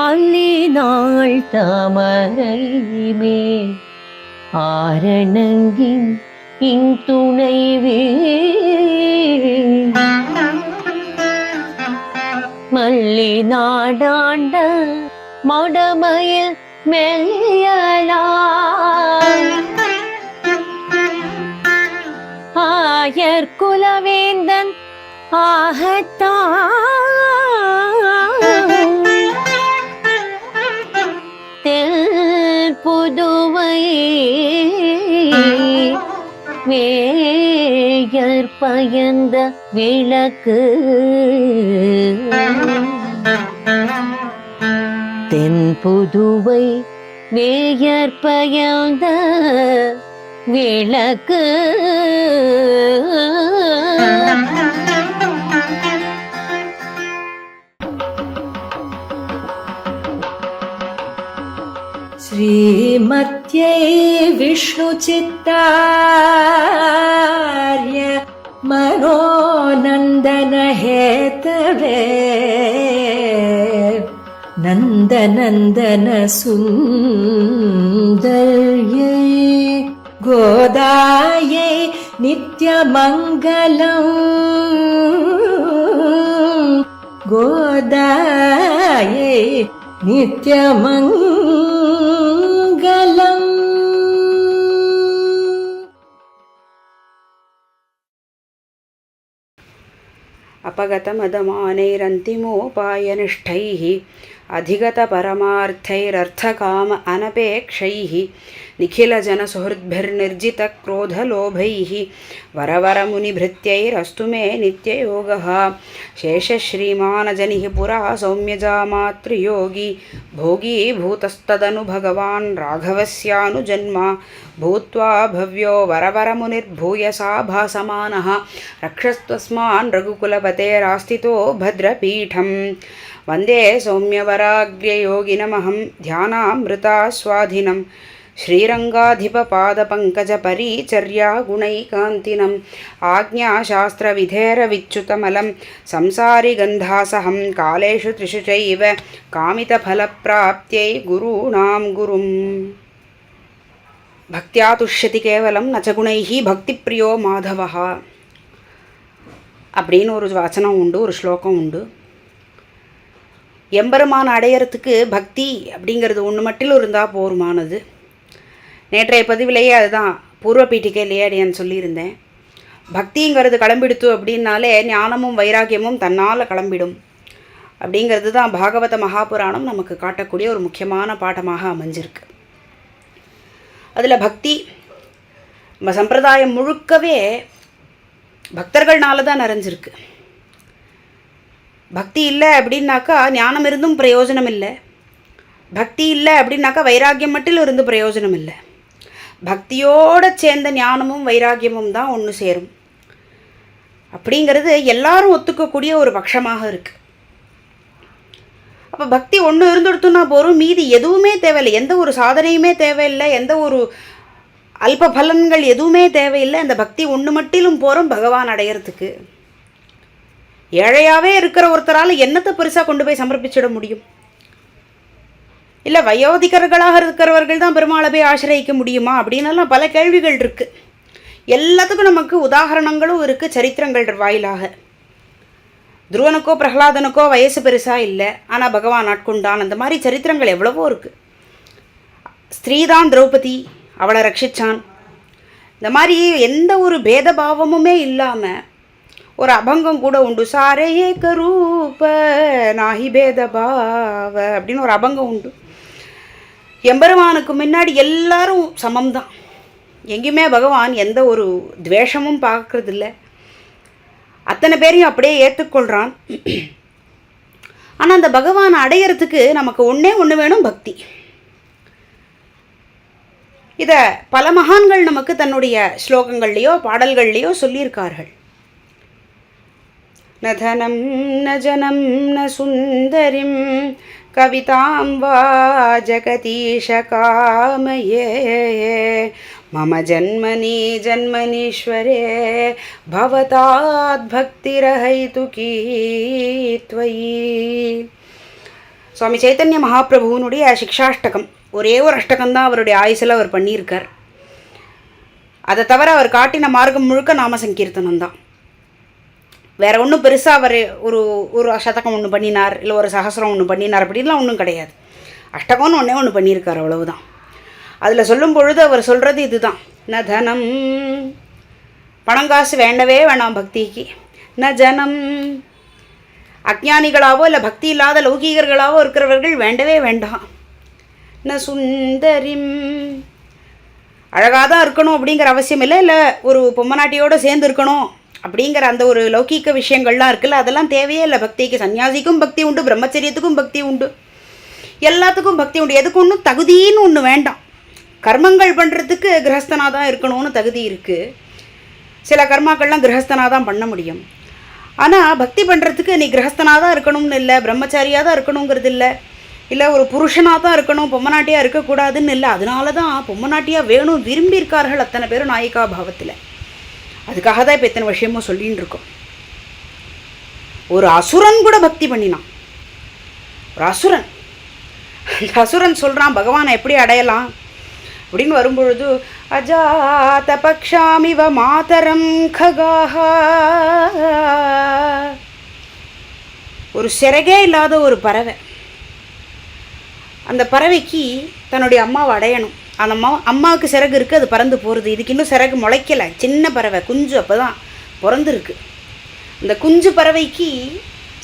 அல்லினாள் தாமரை மேல் ஆரணங்கின் இன்துணைவே மல்லி நாடாண்ட மடமயில் மெல்லியலாய் ஆயர் குலவேந்தன் ஆகத்தான் புதுவை வேயர் பயந்த விளக்கு தென் புதுவை வேயர் பயந்த விளக்கு श्रीमत्यै विष्णुचित्तार्य मनोनन्दनहेतवे नन्दनन्दनसुन्दर्यै गोदायै नित्यमङ्गलम् गोदायै नित्यमङ्गलम्. अपगतमदमानैरन्तिमोपायनिष्ठैः अधिगतपरमार्थैरर्थकाम अनपेक्षैः निखिलजनसुहृद्भिर्निर्जितक्रोधलोभैः वरवरमुनिभृत्यैरस्तु मे नित्ययोगः शेषश्रीमानजनिः पुरा सौम्यजामातृयोगी भोगी भूतस्तदनु भगवान् राघवस्यानुजन्मा भूत्वा भव्यो वरवरमुनिर्भूयसा भासमानः रक्षस्त्वस्मान् रघुकुलपतेरास्थितो भद्रपीठम् वन्दे सौम्यवराग्र्ययोगिनमहं ध्यानामृतास्वाधिनं श्रीरङ्गाधिपपादपङ्कजपरिचर्या गुणैकान्तिनम् आज्ञाशास्त्रविधेरविच्युतमलं संसारिगन्धासहं कालेषु त्रिषु चैव कामितफलप्राप्त्यै गुरूणां गुरुम् भक्त्या तुष्यति केवलं न च गुणैः भक्तिप्रियो माधवः அப்படின்னு ஒரு வசனம் உண்டு, ஒரு ஸ்லோகம் உண்டு. எம்பெருமான் அடையறதுக்கு பக்தி அப்படிங்கிறது ஒன்று மட்டும் இருந்தால் போருமானது. நேற்றைய பதிவிலேயே அதுதான் பூர்வ பீட்டிக்கையிலேயே அடையான்னு சொல்லியிருந்தேன். பக்திங்கிறது கிளம்பிடுத்து அப்படின்னாலே ஞானமும் வைராக்கியமும் தன்னால் கிளம்பிடும் அப்படிங்கிறது தான் பாகவத மகாபுராணம் நமக்கு காட்டக்கூடிய ஒரு முக்கியமான பாடமாக அமைஞ்சிருக்கு. அதில் பக்தி நம்ம சம்பிரதாயம் முழுக்கவே பக்தர்கள்னால தான் நிறைஞ்சிருக்கு. பக்தி இல்லை அப்படின்னாக்கா ஞானம் இருந்தும் பிரயோஜனம் இல்லை. பக்தி இல்லை அப்படின்னாக்கா வைராக்கியம் மட்டும் இருந்து பிரயோஜனம் இல்லை. பக்தியோடு சேர்ந்த ஞானமும் வைராக்கியமும் தான் ஒன்று சேரும் அப்படிங்கிறது எல்லாரும் ஒத்துக்கக்கூடிய ஒரு பட்சமாக இருக்குது. அப்போ பக்தி ஒன்று இருந்துடுத்துன்னா போகிறோம், மீதி எதுவுமே தேவையில்லை, எந்த ஒரு சாதனையுமே தேவையில்லை, எந்த ஒரு அல்ப பலன்கள் எதுவுமே தேவையில்லை. அந்த பக்தி ஒன்று மட்டிலும் போகிறோம் பகவான் அடையிறதுக்கு. ஏழையாகவே இருக்கிற ஒருத்தரால் என்னத்தை பெருசாக கொண்டு போய் சமர்ப்பிச்சிட முடியும்? இல்லை வயோதிகர்களாக இருக்கிறவர்கள் தான் பெருமாளை போய் ஆசிரியிக்க முடியுமா அப்படின்னெல்லாம் பல கேள்விகள் இருக்குது. எல்லாத்துக்கும் நமக்கு உதாரணங்களும் இருக்குது சரித்திரங்கள் வாயிலாக. துருவனுக்கோ பிரகலாதனுக்கோ வயசு பெருசாக இல்லை, ஆனால் பகவான் ஆட்கொண்டான். அந்த மாதிரி சரித்திரங்கள் எவ்வளவோ இருக்குது. ஸ்திரீதான் திரௌபதி, அவளை ரட்சிச்சான். இந்த மாதிரி எந்த ஒரு பேதபாவமுமே இல்லாமல் ஒரு அபங்கம் கூட உண்டு. சாரே ஏகரூப நாஹி பேதபாவ அப்படின்னு ஒரு அபங்கம் உண்டு. எம்பெருமானுக்கு முன்னாடி எல்லாரும் சமம்தான். எங்கேயுமே பகவான் எந்த ஒரு துவேஷமும் பார்க்கறதில்ல. அத்தனை பேரையும் அப்படியே ஏற்றுக்கொள்கிறான். ஆனால் அந்த பகவானை அடையிறதுக்கு நமக்கு ஒன்றே ஒன்று வேணும், பக்தி. இதை பல மகான்கள் நமக்கு தன்னுடைய ஸ்லோகங்கள்லேயோ பாடல்கள்லேயோ சொல்லியிருக்கார்கள். ந தனம் ந ஜனம் ந சுந்தரிம் கவிதாம் வா ஜகதீஷ காமயே மம ஜன்மனி ஜன்மனீஸ்வரே பவதாத் பக்திரஹைதுகீ த்வயி. சுவாமி சைத்தன்ய மகாபிரபுவனுடைய சிக்ஷாஷ்டகம், ஒரே ஒரு அஷ்டகம்தான் அவருடைய ஆயுசில் அவர் பண்ணியிருக்கார். அதை தவிர அவர் காட்டின மார்க்கம் முழுக்க நாம சங்கீர்த்தனம் தான். வேற ஒன்றும் பெருசாக அவர் ஒரு சதகம் ஒன்று பண்ணினார், இல்லை ஒரு சகசிரம் ஒன்று பண்ணினார் அப்படின்லாம் ஒன்றும் கிடையாது. அஷ்டகம்னு ஒன்று பண்ணியிருக்கார், அவ்வளவுதான். அதில் சொல்லும் பொழுது அவர் சொல்கிறது இதுதான். ந தனம், பணங்காசு வேண்டவே வேணாம் பக்திக்கு. ந ஜனம், அஜ்ஞானிகளாவோ இல்லை பக்தி இல்லாத லௌகீகர்களாவோ இருக்கிறவர்கள் வேண்டவே வேண்டாம். ந சுந்தரிம், அழகாக தான் இருக்கணும் அப்படிங்கிற அவசியம் இல்லை, இல்லை ஒரு பொம்மநாட்டியோடு சேர்ந்து இருக்கணும் அப்படிங்கிற அந்த ஒரு லௌகீக விஷயங்கள்லாம் இருக்குல்ல, அதெல்லாம் தேவையே இல்லை பக்திக்கு. சன்னியாசிக்கும் பக்தி உண்டு, பிரம்மச்சரியத்துக்கும் பக்தி உண்டு, எல்லாத்துக்கும் பக்தி உண்டு. எதுக்கு ஒன்றும் தகுதின்னு ஒன்று வேண்டாம். கர்மங்கள் பண்ணுறதுக்கு கிரகஸ்தனாக தான் இருக்கணும்னு தகுதி இருக்குது. சில கர்மாக்கள்லாம் கிரகஸ்தனாக தான் பண்ண முடியும். ஆனால் பக்தி பண்ணுறதுக்கு நீ கிரகஸ்தனாக தான் இருக்கணும்னு இல்லை, பிரம்மச்சாரியாக தான் இருக்கணுங்கிறது இல்லை, இல்லை ஒரு புருஷனாக தான் இருக்கணும், பொம்மநாட்டியாக இருக்கக்கூடாதுன்னு இல்லை. அதனால தான் பொம்மநாட்டியாக வேணும் விரும்பியிருக்கார்கள் அத்தனை பேரும் நாயிகா பாவத்தில். அதுக்காக தான் இப்போ இத்தனை விஷயமும் சொல்லின்னு இருக்கோம். ஒரு அசுரன் கூட பக்தி பண்ணினான். ஒரு அசுரன், அந்த அசுரன் சொல்கிறான் பகவானை எப்படி அடையலாம் அப்படின்னு வரும்பொழுது, அஜாத பக்ஷாமிவ மாதரம் ககாஹ, ஒரு சிறகே இல்லாத ஒரு பறவை. அந்த பறவைக்கு தன்னுடைய அம்மாவை அடையணும். அந்த அம்மாவுக்கு சிறகு இருக்குது, அது பறந்து போகிறது. இதுக்கு இன்னும் சிறகு முளைக்கலை, சின்ன பறவை, குஞ்சு அப்போ தான் பிறந்துருக்கு. அந்த குஞ்சு பறவைக்கு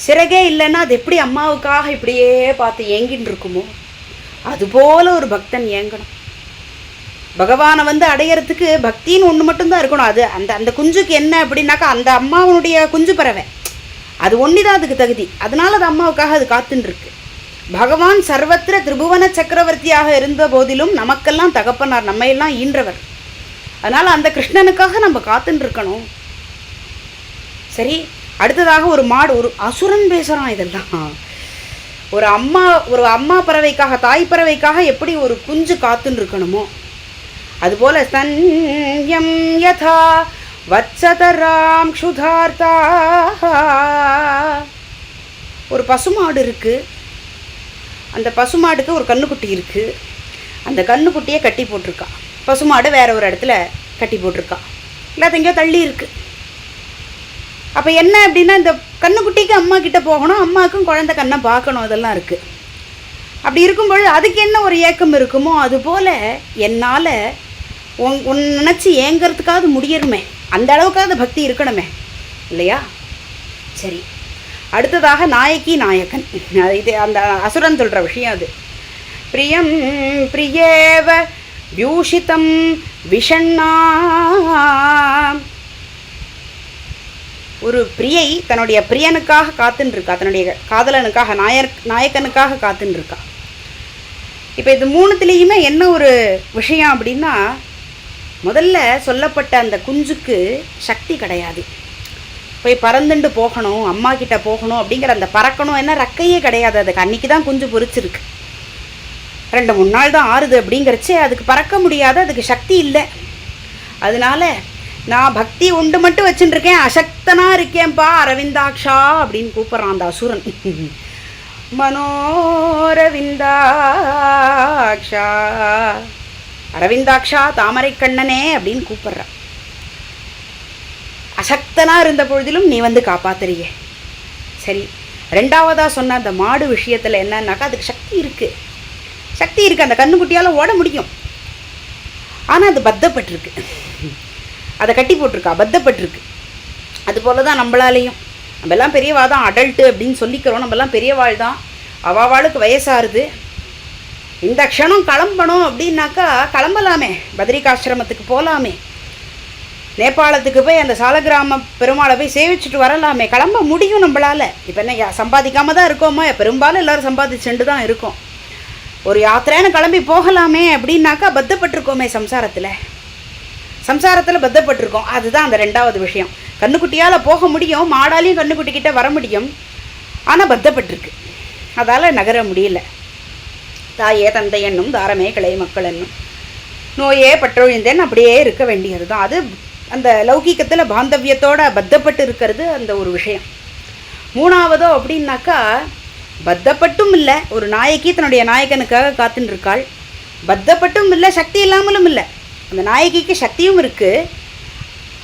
சிறகே இல்லைன்னா அது எப்படி அம்மாவுக்காக இப்படியே பார்த்து ஏங்கின்னு இருக்குமோ, அதுபோல் ஒரு பக்தன் ஏங்கணும். பகவானை அடையிறதுக்கு பக்தின்னு ஒன்று மட்டும்தான் இருக்கணும். அது அந்த குஞ்சுக்கு என்ன அப்படின்னாக்கா, அந்த அம்மாவனுடைய குஞ்சு பறவை அது ஒன்று தான் அதுக்கு தகுதி. அதனால அது அம்மாவுக்காக அது காத்துன்னு இருக்கு. பகவான் சர்வத்திர திரிபுவன சக்கரவர்த்தியாக இருந்த போதிலும் நமக்கெல்லாம் தகப்பனார், நம்மையெல்லாம் ஈன்றவர். அதனால் அந்த கிருஷ்ணனுக்காக நம்ம காத்துன்னு இருக்கணும். சரி, அடுத்ததாக ஒரு மாடு, ஒரு அசுரன் பேசுகிறான். இதெல்லாம் ஒரு அம்மா பறவைக்காக, தாய் பறவைக்காக எப்படி ஒரு குஞ்சு காத்துன்னு இருக்கணுமோ அதுபோல சன்யம் யதா வத்சதராம் க்ஷுதார்த்தா, ஒரு பசுமாடு இருக்குது. அந்த பசுமாடுக்கு ஒரு கன்றுக்குட்டி இருக்குது. அந்த கன்றுக்குட்டியை கட்டி போட்டிருக்கா. பசுமாடு வேற ஒரு இடத்துல கட்டி போட்டிருக்கா, இல்லாத எங்கேயோ தள்ளி இருக்குது. அப்போ என்ன அப்படின்னா, இந்த கன்றுக்குட்டிக்கு அம்மா கிட்ட போகணும், அம்மாவுக்கும் குழந்தை கண்ணை பார்க்கணும், அதெல்லாம் இருக்குது. அப்படி இருக்கும்பொழுது அதுக்கு என்ன ஒரு ஏக்கம் இருக்குமோ அதுபோல் என்னால் உன் நினச்சி ஏங்கிறதுக்காவது முடியணுமே, அந்த அளவுக்காவது பக்தி இருக்கணுமே இல்லையா? சரி, அடுத்ததாக நாயகி நாயகன். இது அந்த அசுரன் சொல்கிற விஷயம். அது பிரியம் பிரியேவ வியூஷிதம் விஷண்ணா, ஒரு பிரியை தன்னுடைய பிரியனுக்காக காத்துன்னு இருக்கா, தன்னுடைய காதலனுக்காக, நாயக்கனுக்காக காத்துன்னு இருக்கா. இப்போ இது மூணுத்துலேயுமே என்ன ஒரு விஷயம் அப்படின்னா, முதல்ல சொல்லப்பட்ட அந்த குஞ்சுக்கு சக்தி கிடையாது. போய் பறந்துண்டு போகணும், அம்மா கிட்ட போகணும் அப்படிங்கிற அந்த பறக்கணும் என்ன ரக்கையே கிடையாது. அதுக்கு அன்றைக்கி தான் குஞ்சு பொறிச்சிருக்கு, 2-3 நாள் தான் ஆறுது அப்படிங்கிறச்சே அதுக்கு பறக்க முடியாது, அதுக்கு சக்தி இல்லை. அதனால நான் பக்தி உண்டு மட்டும் வச்சுட்டுருக்கேன், அசக்தனாக இருக்கேன்ப்பா அரவிந்தாக்ஷா அப்படின்னு கூப்பிட்றான் அந்த அசுரன். மனோரவிந்தாக்ஷா, அரவிந்தாக்ஷா தாமரை கண்ணனே அப்படின்னு கூப்பிட்றான். அசக்தனாக இருந்த பொழுதிலும் நீ காப்பாத்துறியே. சரி, ரெண்டாவதாக சொன்ன அந்த மாடு விஷயத்தில் என்னன்னாக்கா, அதுக்கு சக்தி இருக்குது. அந்த கண்ணுக்குட்டியால் ஓட முடியும். ஆனால் அது பத்தப்பட்டிருக்கு, அதை கட்டி போட்டிருக்கா, பத்தப்பட்டிருக்கு. அதுபோல தான் நம்மளாலேயும், நம்மெல்லாம் பெரியவா தான், அடல்ட்டு அப்படின்னு சொல்லிக்கிறோம், நம்மெல்லாம் பெரியவாள் தான். அவாவாளுக்கு வயசாகுது, இந்த க்ஷணம் கிளம்பணும் அப்படின்னாக்கா கிளம்பலாமே, பத்ரிகாசிரமத்துக்கு போகலாமே, நேபாளத்துக்கு போய் அந்த சாலகிராம பெருமாளை போய் சேவிச்சுட்டு வரலாமே, கிளம்ப முடியும் நம்மளால். இப்போ என்ன சம்பாதிக்காமல் தான் இருக்கோமா? பெரும்பாலும் எல்லோரும் சம்பாதிச்சுட்டு தான் இருக்கோம். ஒரு யாத்திரைன்னு கிளம்பி போகலாமே அப்படின்னாக்கா பத்தப்பட்டிருக்கோமே சம்சாரத்தில் பத்தப்பட்டிருக்கோம். அதுதான் அந்த ரெண்டாவது விஷயம். கண்ணுக்குட்டியால் போக முடியும், மாடாலையும் கண்ணுக்குட்டிக்கிட்ட வர முடியும், ஆனால் பத்தப்பட்டிருக்கு, அதால் நகர முடியல. தாயே தந்தை என்னும் தாரமே கிளை மக்கள் என்னும் நோயே பற்றொழிந்தேன் அப்படியே இருக்க வேண்டியது தான். அது அந்த லௌகீகத்தில் பாந்தவியத்தோட பத்தப்பட்டு இருக்கிறது அந்த ஒரு விஷயம். மூணாவதோ அப்படின்னாக்கா பத்தப்பட்டும் இல்லை, ஒரு நாயகி தன்னுடைய நாயகனுக்காக காத்துன்னு இருக்காள். பத்தப்பட்டும் இல்லை, சக்தி இல்லாமலும் இல்லை. அந்த நாயகிக்கு சக்தியும் இருக்குது,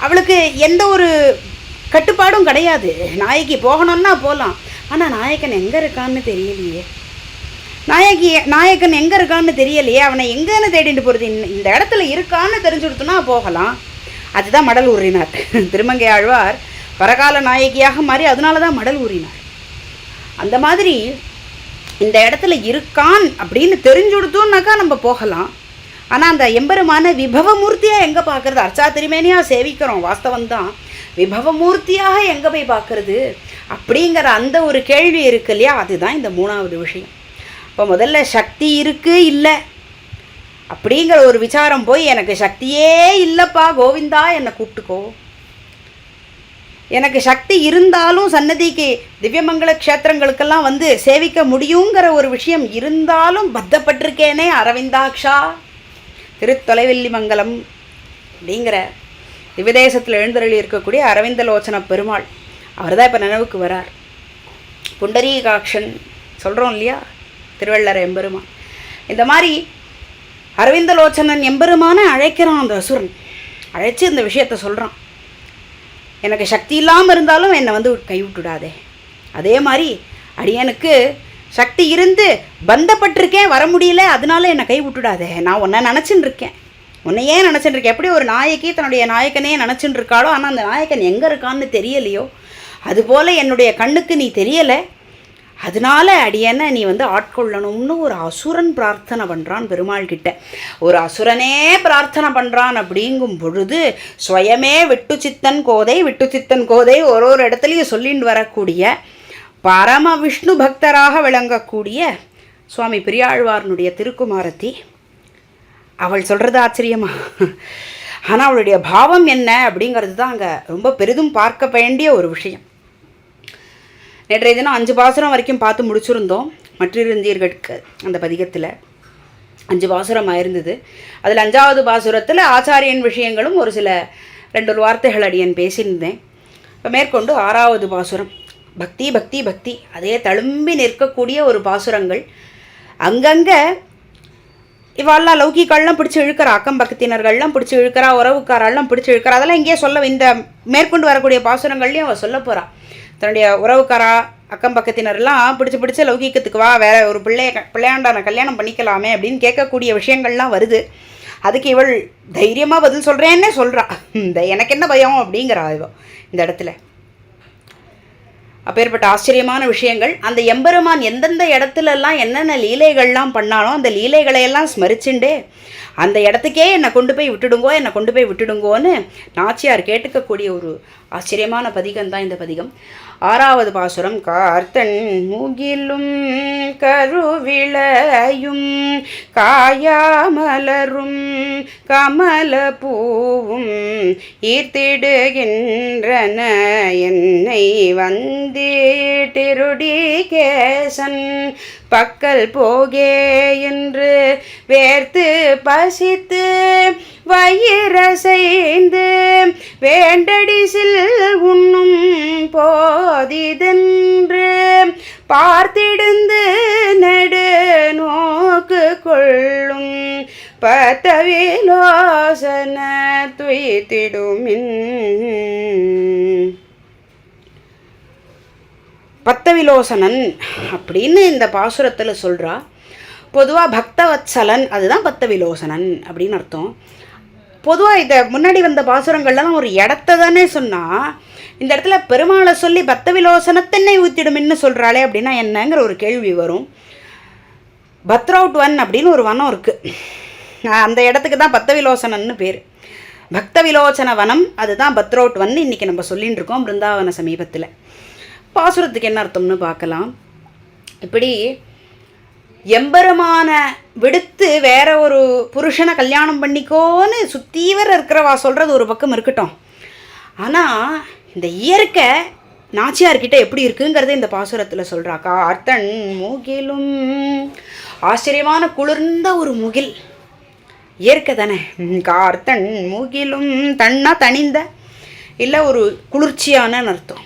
அவளுக்கு எந்த ஒரு கட்டுப்பாடும் கிடையாது. நாயகி போகணுன்னா போகலாம், ஆனால் நாயகன் எங்கே இருக்கான்னு தெரியலையே, நாயகன் எங்கே இருக்கான்னு தெரியலையே, அவனை எங்கேன்னு தேடிட்டு போகிறது. இந்த இடத்துல இருக்கான்னு தெரிஞ்சு கொடுத்தோன்னா போகலாம். அதுதான் மடல் ஊறினார் திருமங்கை ஆழ்வார். பரகால நாயகியாக மாறி அதனால தான் மடல் ஊறினார். அந்த மாதிரி இந்த இடத்துல இருக்கான் அப்படின்னு தெரிஞ்சு கொடுத்தோம்னாக்கா நம்ம போகலாம். ஆனால் அந்த எம்பெருமான விபவமூர்த்தியாக எங்கே பார்க்குறது? அர்ச்சா திருமேனியாக சேவிக்கிறோம், வாஸ்தவந்தான். விபவமூர்த்தியாக எங்கே போய் பார்க்குறது அப்படிங்கிற அந்த ஒரு கேள்வி இருக்கு இல்லையா, அதுதான் இந்த மூணாவது விஷயம். இப்போ முதல்ல சக்தி இருக்குது இல்லை அப்படிங்கிற ஒரு விசாரம் போய், எனக்கு சக்தியே இல்லைப்பா கோவிந்தா என்னை கூப்பிட்டுக்கோ, எனக்கு சக்தி இருந்தாலும் சன்னதிக்கு திவ்யமங்கல க்ஷேத்திரங்களுக்கெல்லாம் வந்து சேவிக்க முடியுங்கிற ஒரு விஷயம் இருந்தாலும் பத்தப்பட்டிருக்கேனே அரவிந்தாக்ஷா திருத்தொலைவெல்லி மங்கலம் அப்படிங்கிற திவ்யதேசத்தில் எழுந்தருளி இருக்கக்கூடிய அரவிந்தலோச்சன பெருமாள், அவர் தான் இப்போ நினைவுக்கு வரார். புண்டரீகாட்சன் சொல்கிறோம் இல்லையா, திருவள்ளர் எம்பெருமான். இந்த மாதிரி அரவிந்தலோச்சனன் எம்பெருமான அழைக்கிறான் அந்த அசுரன். அழைச்சி இந்த விஷயத்த சொல்கிறான், எனக்கு சக்தி இல்லாமல் இருந்தாலும் என்னை வந்து கைவிட்டுடாதே. அதே மாதிரி அடியனுக்கு சக்தி இருந்து பந்தப்பட்டிருக்கேன், வர முடியல, அதனால என்னை கைவிட்டுடாதே. நான் உன்னை நினச்சின்னு இருக்கேன், உன்னையே நினச்சின்னு இருக்கேன். எப்படி ஒரு நாயகி தன்னுடைய நாயக்கனே நினச்சின்னு இருக்காளோ, ஆனால் அந்த நாயக்கன் எங்கே இருக்கான்னு தெரியலையோ, அதுபோல் என்னுடைய கண்ணுக்கு நீ தெரியலை, அதனால அடியனை நீ வந்து ஆட்கொள்ளணும்னு ஒரு அசுரன் பிரார்த்தனை பண்ணுறான் பெருமாள் கிட்ட. ஒரு அசுரனே பிரார்த்தனை பண்ணுறான் அப்படிங்கும் பொழுது ஸ்வயமே விட்டு சித்தன் கோதை ஒரு இடத்துலையும் சொல்லிட்டு வரக்கூடிய பரம விஷ்ணு பக்தராக விளங்கக்கூடிய சுவாமி பெரியாழ்வார்னுடைய திருக்குமாரத்தி, அவள் சொல்கிறது ஆச்சரியமா, ஆனால் அவளுடைய பாவம் என்ன அப்படிங்கிறது தான் அங்கே ரொம்ப பெரிதும் பார்க்க வேண்டிய ஒரு விஷயம். நேற்றைய தினம் 5 பாசுரம் வரைக்கும் பார்த்து முடிச்சுருந்தோம். மற்றிருந்தீர்களுக்கு அந்த பதிகத்தில் 5 பாசுரம் ஆயிருந்தது. அதில் 5வது பாசுரத்தில் ஆச்சாரியன் விஷயங்களும் ஒரு சில 2 வார்த்தைகள் அடியன் பேசியிருந்தேன். இப்போ மேற்கொண்டு 6வது பாசுரம் பக்தி பக்தி பக்தி, அதே தழும்பி நிற்கக்கூடிய ஒரு பாசுரங்கள். அங்கங்கே இவாள்லாம் லௌகிக்கால்லாம் பிடிச்சி இழுக்கிறா, அக்கம் பக்கத்தினர்கள்லாம் பிடிச்சி இழுக்கிறா, உறவுக்காரெல்லாம் பிடிச்சி இழுக்கிறா. அதெல்லாம் இங்கேயே சொல்ல, இந்த மேற்கொண்டு வரக்கூடிய பாசுரங்கள்லையும் அவள் சொல்ல போகிறா. தன்னுடைய உறவுக்காரா அக்கம் பக்கத்தினரெல்லாம் பிடிச்சி லௌகிக்கத்துக்கு வா, வேற ஒரு பிள்ளையாண்டான கல்யாணம் பண்ணிக்கலாமே அப்படின்னு கேட்கக்கூடிய விஷயங்கள்லாம் வருது. அதுக்கு இவள் தைரியமாக பதில் சொல்கிறேன்னே சொல்கிறா. எனக்கு என்ன பயம் அப்படிங்கிறா இவள் இந்த இடத்துல. அப்பேற்பட்ட ஆச்சரியமான விஷயங்கள். அந்த எம்பெருமான் எந்தெந்த இடத்துலலாம் என்னென்ன லீலைகள்லாம் பண்ணானோ அந்த லீலைகளையெல்லாம் ஸ்மரிச்சுண்டே அந்த இடத்துக்கே என்னை கொண்டு போய் விட்டுடுங்கோன்னு நாச்சியார் கேட்டுக்கக்கூடிய ஒரு ஆச்சரியமான பதிகம் தான் இந்த பதிகம். 6வது பாசுரம் கார்த்தன் முகிலும் கருவிளையும் காயாமலரும் கமல பூவும் ஈர்த்திடுகின்றன என்னை வந்திட்டிருடி கேசன் பக்கல் போகே என்று வேர்த்து பசித்து வயிறசைந்து வேண்டடிசில் உண்ணும் போதிதென்று பார்த்திடுந்து நெடு நோக்கு கொள்ளும் பத்தவிலோசன துய்த்திடுமின். பத்தவிலோசனன் அப்படின்னு இந்த பாசுரத்தில் சொல்கிறா. பொதுவாக பக்தவத்சலன், அதுதான் பத்தவிலோசனன் அப்படின்னு அர்த்தம். பொதுவாக இதை முன்னாடி வந்த பாசுரங்கள்லாம் ஒரு இடத்த தானே சொன்னால், இந்த இடத்துல பெருமாளை சொல்லி பத்தவிலோசனத்தென்னை ஊற்றிடுமின்னு சொல்கிறாளே அப்படின்னா என்னங்கிற ஒரு கேள்வி வரும். பத்ரவுட் வன் அப்படின்னு ஒரு வனம் இருக்குது, அந்த இடத்துக்கு தான் பத்தவிலோசனன்னு பேர். பக்தவிலோசன வனம், அதுதான் பத்ரவுட் வன் இன்றைக்கி நம்ம சொல்லின்னு இருக்கோம் பிருந்தாவன சமீபத்தில். பாசுரத்துக்கு என்ன அர்த்தம்னு பார்க்கலாம். இப்படி எம்பெருமான விடுத்து வேற ஒரு புருஷனை கல்யாணம் பண்ணிக்கோன்னு சுத்தீவர இருக்கிறவா சொல்கிறது ஒரு பக்கம் இருக்கட்டும். ஆனால் இந்த இயற்கை நாச்சியார்கிட்ட எப்படி இருக்குங்கிறத இந்த பாசுரத்தில் சொல்கிறா. கார்த்தன் முகிலும், ஆச்சரியமான குளிர்ந்த ஒரு முகில், இயற்கை தானே. கார்த்தன் முகிலும், தன்னா தனிந்த, இல்லை ஒரு குளிர்ச்சியான அர்த்தம்.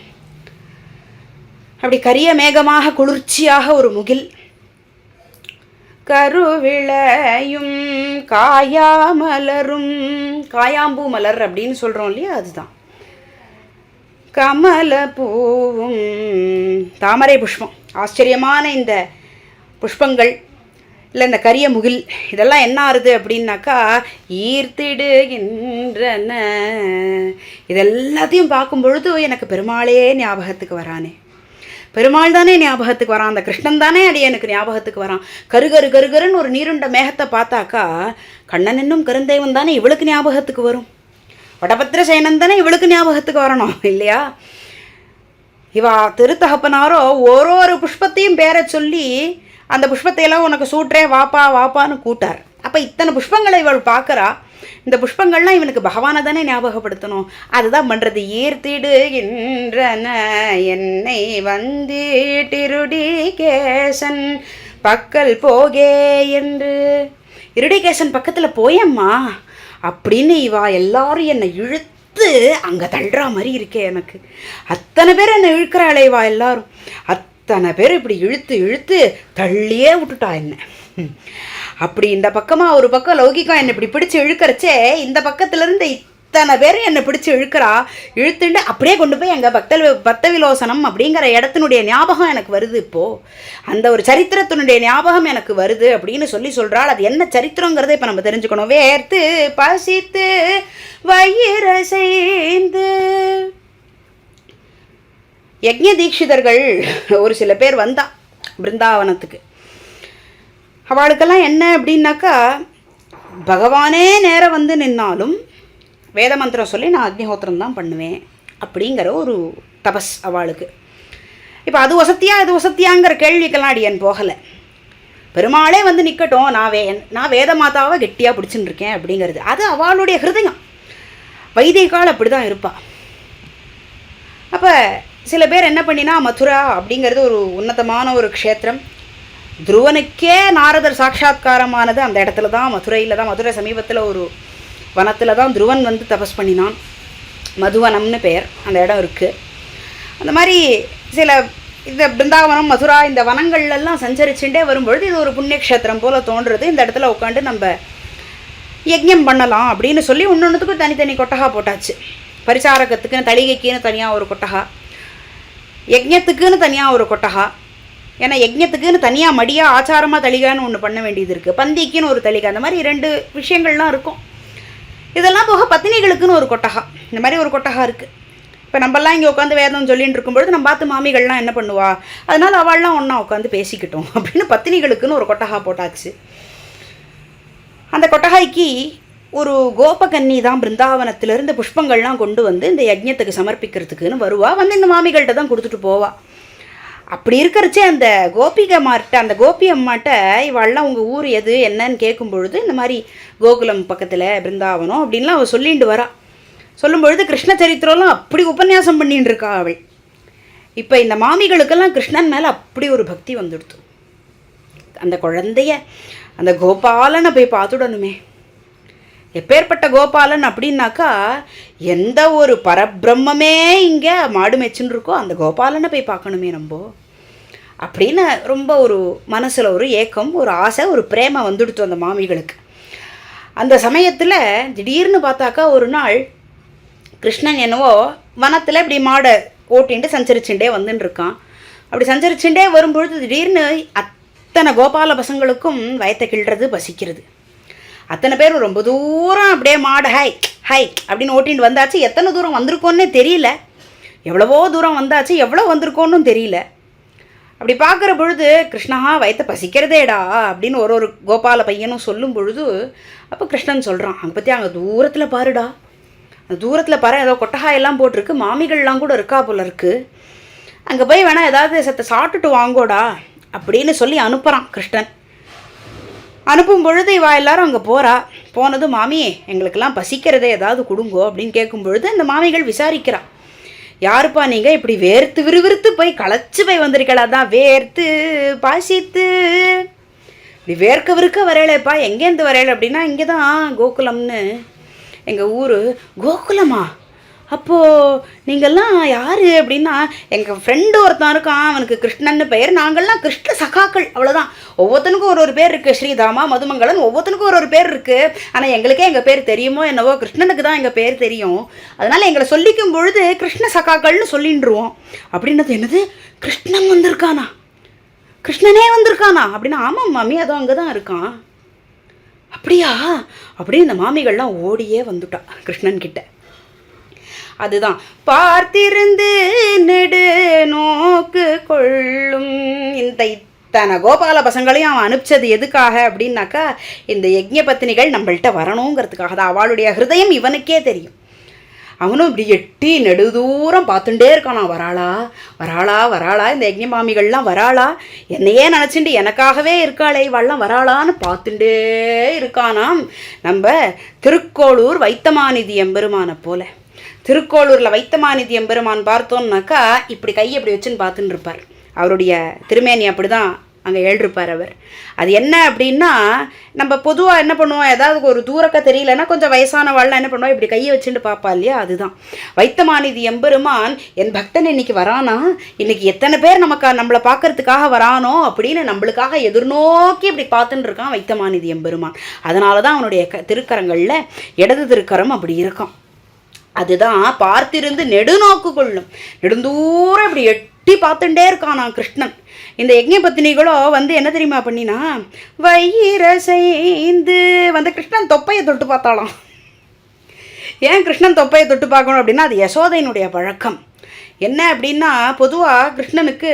அப்படி கரிய மேகமாக குளிர்ச்சியாக ஒரு முகில். கருவிளையும் காயாமலரும், காயாம்பூ மலர் அப்படின்னு சொல்கிறோம் இல்லையா, அதுதான். கமல பூவும், தாமரை புஷ்பம். ஆச்சரியமான இந்த புஷ்பங்கள் இல்லை இந்த கரிய முகில் இதெல்லாம் என்ன ஆறுது அப்படின்னாக்கா ஈர்த்திடுகின்றன. இதெல்லாத்தையும் பார்க்கும் பொழுது எனக்கு பெருமாளே ஞாபகத்துக்கு வரானே, பெருமாள் தானே ஞாபகத்துக்கு வரான், அந்த கிருஷ்ணன் தானே அடி எனக்கு ஞாபகத்துக்கு வரான். கருகரு கருகருன்னு ஒரு நீருண்ட மேகத்தை பார்த்தாக்கா கண்ணன் என்னும் கருந்தேவன் தானே இவளுக்கு ஞாபகத்துக்கு வரும். வடபத்திர சேனன் தானே இவளுக்கு ஞாபகத்துக்கு வரணும் இல்லையா. இவா திருத்தகப்பனாரோ ஒரு புஷ்பத்தையும் பேரை சொல்லி அந்த புஷ்பத்தையெல்லாம் உனக்கு சூட்டுறேன் வாப்பா வாப்பான்னு கூட்டார். அப்போ இத்தனை புஷ்பங்களை இவள் பார்க்குறா. இந்த புஷ்பங்கள்லாம் இவனுக்கு பகவானை தானே ஞாபகப்படுத்தணும். அதுதான் பண்ணுறது. ஈர்த்திடுகின்றன என்னை வந்திட்டிருடி கேசன் பக்கல் போகே என்று. இருடிகேசன் பக்கத்தில் போயம்மா அப்படின்னு இவா எல்லாரும் என்னை இழுத்து அங்கே தள்ளுற மாதிரி இருக்கே எனக்கு. அத்தனை பேர் என்னை இழுக்கிறாளே இவா எல்லாரும், அத்தனை பேர் இப்படி இழுத்து இழுத்து தள்ளியே விட்டுட்டா என்ன. அப்படி இந்த பக்கமாக ஒரு பக்கம் லௌகிகம் என்னை இப்படி பிடிச்சி இழுக்கிறச்சே, இந்த பக்கத்துலேருந்து இத்தனை பேர் என்னை பிடிச்சி இழுக்கிறா. இழுத்துட்டு அப்படியே கொண்டு போய் எங்கள் பக்த விலோசனம் அப்படிங்கிற இடத்தினுடைய ஞாபகம் எனக்கு வருது. இப்போது அந்த ஒரு சரித்திரத்தினுடைய ஞாபகம் எனக்கு வருது அப்படின்னு சொல்கிறாள். அது என்ன சரித்திரங்கிறத இப்போ நம்ம தெரிஞ்சுக்கணும். வேர்த்து பசித்து வயிறசைந்து யக்ஞ தீட்சிதர்கள் ஒரு சில பேர் வந்தா பிருந்தாவனத்துக்கு. அவளுக்கெல்லாம் என்ன அப்படின்னாக்கா, பகவானே நேரம் வந்து நின்னாலும் வேத மந்திரம் சொல்லி நான் அக்னிஹோத்திரம் தான் பண்ணுவேன் அப்படிங்கிற ஒரு தபஸ் அவளுக்கு. இப்போ அது வசத்தியாங்கிற கேள்விக்கெல்லாம் அடியன் போகலை. பெருமாளே வந்து நிற்கட்டும், நான் வேத மாதாவை கெட்டியாக பிடிச்சின்னு இருக்கேன் அப்படிங்கிறது அது அவளுடைய ஹிருதயம். வைதிகால் அப்படி தான் இருப்பாள். அப்போ சில பேர் என்ன பண்ணினா, மதுரா அப்படிங்கிறது ஒரு உன்னதமான ஒரு க்ஷேத்திரம். துருவனுக்கே நாரதர் சாட்சாத்காரமானது அந்த இடத்துல தான், மதுரையில் தான். மதுரை சமீபத்தில் ஒரு வனத்தில் தான் துருவன் வந்து தபஸ் பண்ணினான். மதுவனம்னு பெயர் அந்த இடம் இருக்குது. அந்த மாதிரி சில இந்த பிருந்தாவனம் மதுரா இந்த வனங்கள்லாம் சஞ்சரிச்சுட்டே வரும்பொழுது இது ஒரு புண்ணியக்ஷேத்திரம் போல் தோன்றுறது. இந்த இடத்துல உட்காந்து நம்ம யஜ்ஞம் பண்ணலாம் அப்படின்னு சொல்லி ஒன்றுத்துக்கும் தனித்தனி கொட்டகா போட்டாச்சு. பரிசாரகத்துக்குன்னு தளிகைக்குன்னு தனியாக ஒரு கொட்டகா, யஜ்ஞத்துக்குன்னு தனியாக ஒரு கொட்டகா. ஏன்னா யஜ்ஞத்துக்குன்னு தனியாக மடியாக ஆச்சாரமாக தளிகான்னு ஒன்று பண்ண வேண்டியது இருக்குது, பந்திக்குன்னு ஒரு தளிகை, அந்த மாதிரி 2 விஷயங்கள்லாம் இருக்கும். இதெல்லாம் போக பத்தினிகளுக்குன்னு ஒரு கொட்டகா, இந்த மாதிரி ஒரு கொட்டகா இருக்குது. இப்போ நம்மலாம் இங்கே உட்காந்து வேதம் சொல்லின்னு இருக்கும்பொழுது நம்ம பார்த்து மாமிகள்லாம் என்ன பண்ணுவா, அதனால் அவள்லாம் ஒன்றா உட்காந்து பேசிக்கிட்டோம் அப்படின்னு பத்தினிகளுக்குன்னு ஒரு கொட்டகா போட்டாச்சு. அந்த கொட்டகாய்க்கு ஒரு கோபகன்னி தான் பிருந்தாவனத்திலிருந்து புஷ்பங்கள்லாம் கொண்டு வந்து இந்த யஜ்ஞத்துக்கு சமர்ப்பிக்கிறதுக்குன்னு வருவா. வந்து இந்த மாமிகள்கிட்ட தான் கொடுத்துட்டு போவா. அப்படி இருக்கிறச்சே அந்த கோபிகமார்கிட்ட, அந்த கோபி அம்மாட்ட இவாள்லாம் உங்கள் ஊர் எது என்னன்னு கேட்கும் பொழுது இந்த மாதிரி கோகுலம் பக்கத்தில் பிருந்தாவனம் அப்படின்லாம் அவள் சொல்லிட்டு வரா. சொல்லும் பொழுது கிருஷ்ண சரித்திரம்லாம் அப்படி உபன்யாசம் பண்ணிட்டு இருக்கா அவள். இப்போ இந்த மாமிகளுக்கெல்லாம் கிருஷ்ணன் மேலே அப்படி ஒரு பக்தி வந்துடுத்து. அந்த குழந்தைய அந்த கோபாலனை போய் பார்த்துடணுமே. எப்பேற்பட்ட கோபாலன் அப்படின்னாக்கா, எந்த ஒரு பரபிரம்மே இங்கே மாடு மேய்ச்சுன்னு இருக்கோ அந்த கோபாலனை போய் பார்க்கணுமே நம்ம அப்படின்னு ரொம்ப ஒரு மனசில் ஒரு ஏக்கம், ஒரு ஆசை, ஒரு பிரேமை வந்துடுத்து அந்த மாமிகளுக்கு. அந்த சமயத்தில் திடீர்னு பார்த்தாக்கா ஒரு நாள் கிருஷ்ணன் என்னவோ வனத்தில் இப்படி மாடை ஓட்டின்ட்டு சஞ்சரிச்சுட்டே வந்துன்னு இருக்கான். அப்படி சஞ்சரிச்சுட்டே வரும்பொழுது திடீர்னு அத்தனை கோபால பசங்களுக்கும் வயத்தை கிள்றது, பசிக்கிறது. அத்தனை பேர் ரொம்ப தூரம் அப்படியே மாடை ஹை ஹை அப்படின்னு ஓட்டின்னு வந்தாச்சு. எத்தனை தூரம் வந்திருக்கோன்னே தெரியல, எவ்வளவோ தூரம் வந்தாச்சு, எவ்வளோ வந்திருக்கோன்னு தெரியல. அப்படி பார்க்குற பொழுது கிருஷ்ணா வயத்தை பசிக்கிறதேடா அப்படின்னு ஒரு கோபால பையனும் சொல்லும் பொழுது அப்போ கிருஷ்ணன் சொல்கிறான், அங்கே பற்றி அங்கே தூரத்தில் பாருடா, அந்த தூரத்தில் பாரு ஏதோ கொட்டகாயெல்லாம் போட்டிருக்கு, மாமிகள்லாம் கூட இருக்கா போல இருக்குது, அங்கே போய் வேணால் ஏதாவது சத்தை சாப்பிட்டுட்டு வாங்கோடா அப்படின்னு சொல்லி அனுப்புகிறான் கிருஷ்ணன். அனுப்பும் பொழுது இவா எல்லாரும் அங்கே போகிறா. போனது மாமியே எங்களுக்கெல்லாம் பசிக்கிறதே ஏதாவது கொடுங்கோ அப்படின்னு கேட்கும் பொழுது அந்த மாமிகள் விசாரிக்கிறா. யாருப்பா நீங்கள் இப்படி வேர்த்து விறுவிறுத்து போய் களைச்சு போய் வந்திருக்கலா? தான் வேர்த்து பாசித்து இப்படி வேர்க்க விறுக்க வரையலேப்பா. எங்கேருந்து வரையல அப்படின்னா இங்கே தான் கோகுலம்னு எங்கள் ஊர். கோகுலமா? அப்போது நீங்கள்லாம் யார் அப்படின்னா எங்கள் ஃப்ரெண்டு ஒருத்தன் இருக்கான், அவனுக்கு கிருஷ்ணன்னு பெயர். நாங்கள்லாம் கிருஷ்ண சகாக்கள், அவ்வளோதான். ஒவ்வொருத்தனுக்கும் ஒரு பேர் இருக்குது. ஸ்ரீதாமா, மதுமங்கலன், ஒவ்வொருத்தனுக்கும் ஒரு பேர் இருக்குது. ஆனால் எங்களுக்கே எங்கள் பேர் தெரியுமோ என்னவோ, கிருஷ்ணனுக்கு தான் எங்கள் பேர் தெரியும். அதனால் எங்களை சொல்லிக்கும் பொழுது கிருஷ்ண சகாக்கள்னு சொல்லிட்டுருவோம். அப்படின்னது என்னது? கிருஷ்ணன் வந்திருக்கானா? கிருஷ்ணனே வந்திருக்கானா அப்படின்னா? ஆமாம் மாமி, அதுவும் அங்கே தான் இருக்கான். அப்படியா? அப்படின்னு இந்த மாமிகள்லாம் ஓடியே வந்துட்டான் கிருஷ்ணன்கிட்ட. அதுதான் பார்த்திருந்து நெடு நோக்கு கொள்ளும். இந்த இத்தனை கோபால பசங்களையும் அவன் அனுப்பிச்சது எதுக்காக அப்படின்னாக்கா, இந்த யஜ்ஞ பத்தினிகள் நம்மள்கிட்ட வரணுங்கிறதுக்காக தான். அவளுடைய ஹிருதயம் இவனுக்கே தெரியும். அவனும் இப்படி எட்டி நெடுதூரம் பார்த்துட்டே இருக்கானா, வராளா வராளா வராளா, இந்த யஜ்ஞ மாமிகள்லாம் வராளா, என்னையே நினச்சிட்டு எனக்காகவே இருக்காளே இவள்லாம் வராளான்னு பார்த்துட்டே இருக்கானாம். நம்ம திருக்கோளூர் வைத்தமாநிதி எம்பெருமானை போல. திருக்கோளூரில் வைத்தமாநிதி எம்பெருமான் பார்த்தோம்னாக்கா இப்படி கையை இப்படி வச்சுன்னு பார்த்துன்னு இருப்பார். அவருடைய திருமேனி அப்படி தான் அங்கே எழுதிருப்பார் அவர். அது என்ன அப்படின்னா, நம்ம பொதுவாக என்ன பண்ணுவோம், ஏதாவது ஒரு தூரக்க தெரியலன்னா கொஞ்சம் வயசானவாள்லாம் என்ன பண்ணுவோம், இப்படி கையை வச்சுட்டு பார்ப்பா இல்லையா? அதுதான் வைத்தமாநிதி எம்பெருமான். என் பக்தன் இன்னைக்கு வரானா, இன்னைக்கு எத்தனை பேர் நம்மளை பார்க்கறதுக்காக வரானோ அப்படின்னு நம்மளுக்காக எதிர்நோக்கி இப்படி பார்த்துட்டு இருக்கான் வைத்தமாநிதி எம்பெருமான். அதனால தான் அவனுடைய திருக்கரங்களில் இடது திருக்கரம் அப்படி இருக்கும். அதுதான் பார்த்திருந்து நெடுநோக்கு கொள்ளும். நெடுந்தூரம் இப்படி எட்டி பார்த்துட்டே இருக்கான் நான் கிருஷ்ணன். இந்த யஜ்ஞ பத்தினிகளோ என்ன தெரியுமா பண்ணினா, வயிறசைந்து கிருஷ்ணன் தொப்பையை தொட்டு பார்த்தாலாம். ஏன் கிருஷ்ணன் தொப்பையை தொட்டு பார்க்கணும் அப்படின்னா, அது யசோதையினுடைய பழக்கம். என்ன அப்படின்னா, பொதுவாக கிருஷ்ணனுக்கு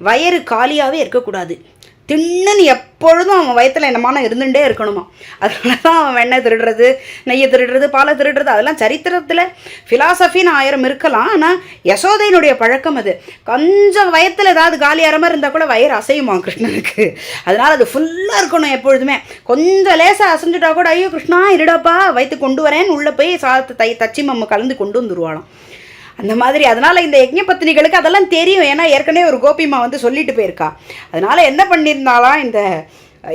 வயிறு காலியாகவே இருக்கக்கூடாது. தின்னுன்னு எப்பொழுதும் அவன் வயத்தில் என்னமான இருந்துகிட்டே இருக்கணுமா. அதனால தான் அவன் வெண்ணெய் திருடுறது, நெய்யை திருடுறது, பாலை திருடுறது, அதெல்லாம் சரித்திரத்தில் ஃபிலாசபின்னு 1000 இருக்கலாம். ஆனால் யசோதையினுடைய பழக்கம் அது. கொஞ்சம் வயத்தில் ஏதாவது காலியாகிற மாதிரி இருந்தால் கூட வயிறு அசையுமா கிருஷ்ணனுக்கு. அதனால் அது ஃபுல்லாக இருக்கணும் எப்பொழுதுமே. கொஞ்சம் லேசாக அசைஞ்சுட்டா கூட, ஐயோ கிருஷ்ணா இருடாப்பா வயிற்று கொண்டு வரேன்னு உள்ளே போய் சாதத்தை தச்சி மம்ம கலந்து கொண்டு வந்துருவாளாம். அந்த மாதிரி. அதனால் இந்த யஜ்ஞ பத்தினிகளுக்கு அதெல்லாம் தெரியும். ஏன்னா ஏற்கனவே ஒரு கோபிமா சொல்லிட்டு போயிருக்கா. அதனால் என்ன பண்ணியிருந்தாலாம் இந்த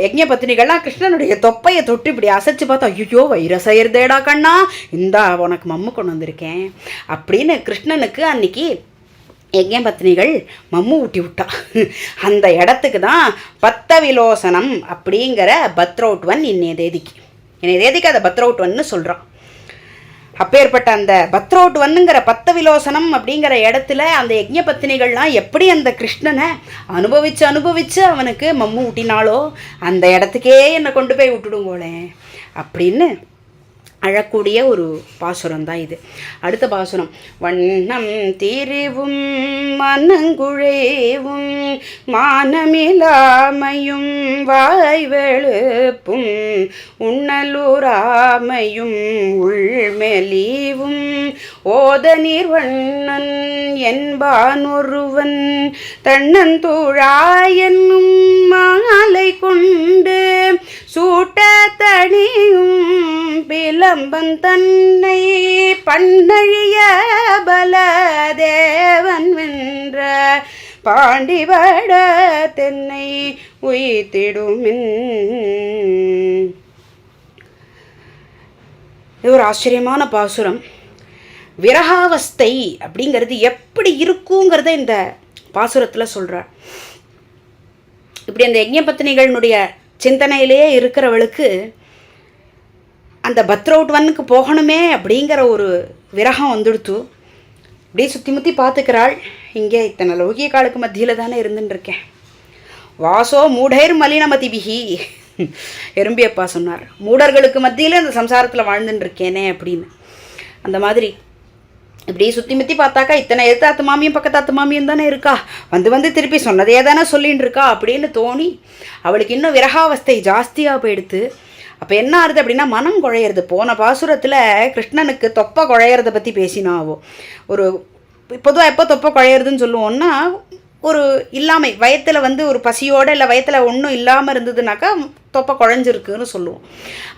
யஜ்ஞ பத்தினிகள்லாம், கிருஷ்ணனுடைய தொப்பையை தொட்டு இப்படி அசைச்சு பார்த்தா, ஐயோ வைரசயர்தேடா கண்ணா, இந்தா உனக்கு மம்மு கொண்டு வந்திருக்கேன் அப்படின்னு கிருஷ்ணனுக்கு அன்னைக்கு யஜ்ஞ பத்தினிகள் மம்மு ஊட்டி விட்டா. அந்த இடத்துக்கு தான் பத்த விலோசனம் அப்படிங்கிற பத்ரௌட்வன் இன்னைய தேதிக்கு அதை பத்ரௌட்வன்னு சொல்கிறான். அப்பேற்பட்ட அந்த பத்ரௌட்வன்னுங்கிற பத்த விலோசனம் அப்படிங்கிற இடத்துல அந்த யஜ்ஞ பத்தினிகள்லாம் எப்படி அந்த கிருஷ்ணனை அனுபவிச்சு அவனுக்கு மம்மு ஊட்டினாலோ, அந்த இடத்துக்கே என்னை கொண்டு போய் விட்டுடுங்கோளே அப்படின்னு அழக்கூடிய ஒரு பாசுரம் தான் இது. அடுத்த பாசுரம், வண்ணம் திரிவும் மனங்குழைவும் மானமிலாமையும் வாய்வெழுப்பும் உண்ணலூராமையும் உள்மெலிவும் ஓத நீர்வண்ணன் என்பான் ஒருவன் தன்னந்தூழாயென்னும் மாலை கொண்டு சூட்ட தனியும் பிலம்பன் தன்னை பண்ணழிய பலதேவன் வென்ற பாண்டிவட தென்னை உயிர்த்திடுமின். இது ஒரு ஆச்சரியமான பாசுரம். விரகாவஸ்தை அப்படிங்கிறது எப்படி இருக்குங்கிறத இந்த பாசுரத்தில் சொல்கிறார். இப்படி அந்த யஜ்ஞ பத்தினிகளுடைய சிந்தனையிலேயே இருக்கிறவளுக்கு அந்த பத்ரௌட்வனுக்கு போகணுமே அப்படிங்கிற ஒரு விரகம் வந்துடுத்து. அப்படியே சுற்றி முற்றி பார்த்துக்கிறாள். இங்கே இத்தனை லௌகிய காலுக்கு மத்தியில் தானே இருந்துட்டுருக்கேன். வாசோ மூடேர் மலினமதிபிகி எறும்பியப்பா சொன்னார். மூடர்களுக்கு மத்தியில் இந்த சம்சாரத்தில் வாழ்ந்துட்டுருக்கேனே அப்படின்னு. அந்த மாதிரி இப்படியே சுற்றி முற்றி பார்த்தாக்கா இத்தனை எதிர்த்தாத்து மாமியும் பக்கத்தாத்து மாமியும் தானே இருக்கா, வந்து திருப்பி சொன்னதே தானே சொல்லின்னு இருக்கா அப்படின்னு தோணி அவளுக்கு இன்னும் விரகாவஸ்தை ஜாஸ்தியாக போயிடுத்து. அப்போ என்ன ஆகுது அப்படின்னா, மனம் குழையிறது. போன பாசுரத்தில் கிருஷ்ணனுக்கு தொப்பை குழையிறதை பற்றி பேசினாவோ. ஒரு பொதுவாக எப்போ தொப்பை குழையிறதுன்னு சொல்லுவோன்னா, ஒரு இல்லாமை வயத்தில் வந்து ஒரு பசியோடு இல்லை வயத்தில் ஒன்றும் இல்லாமல் இருந்ததுனாக்கா தொப்பை குழஞ்சிருக்குன்னு சொல்லுவோம்.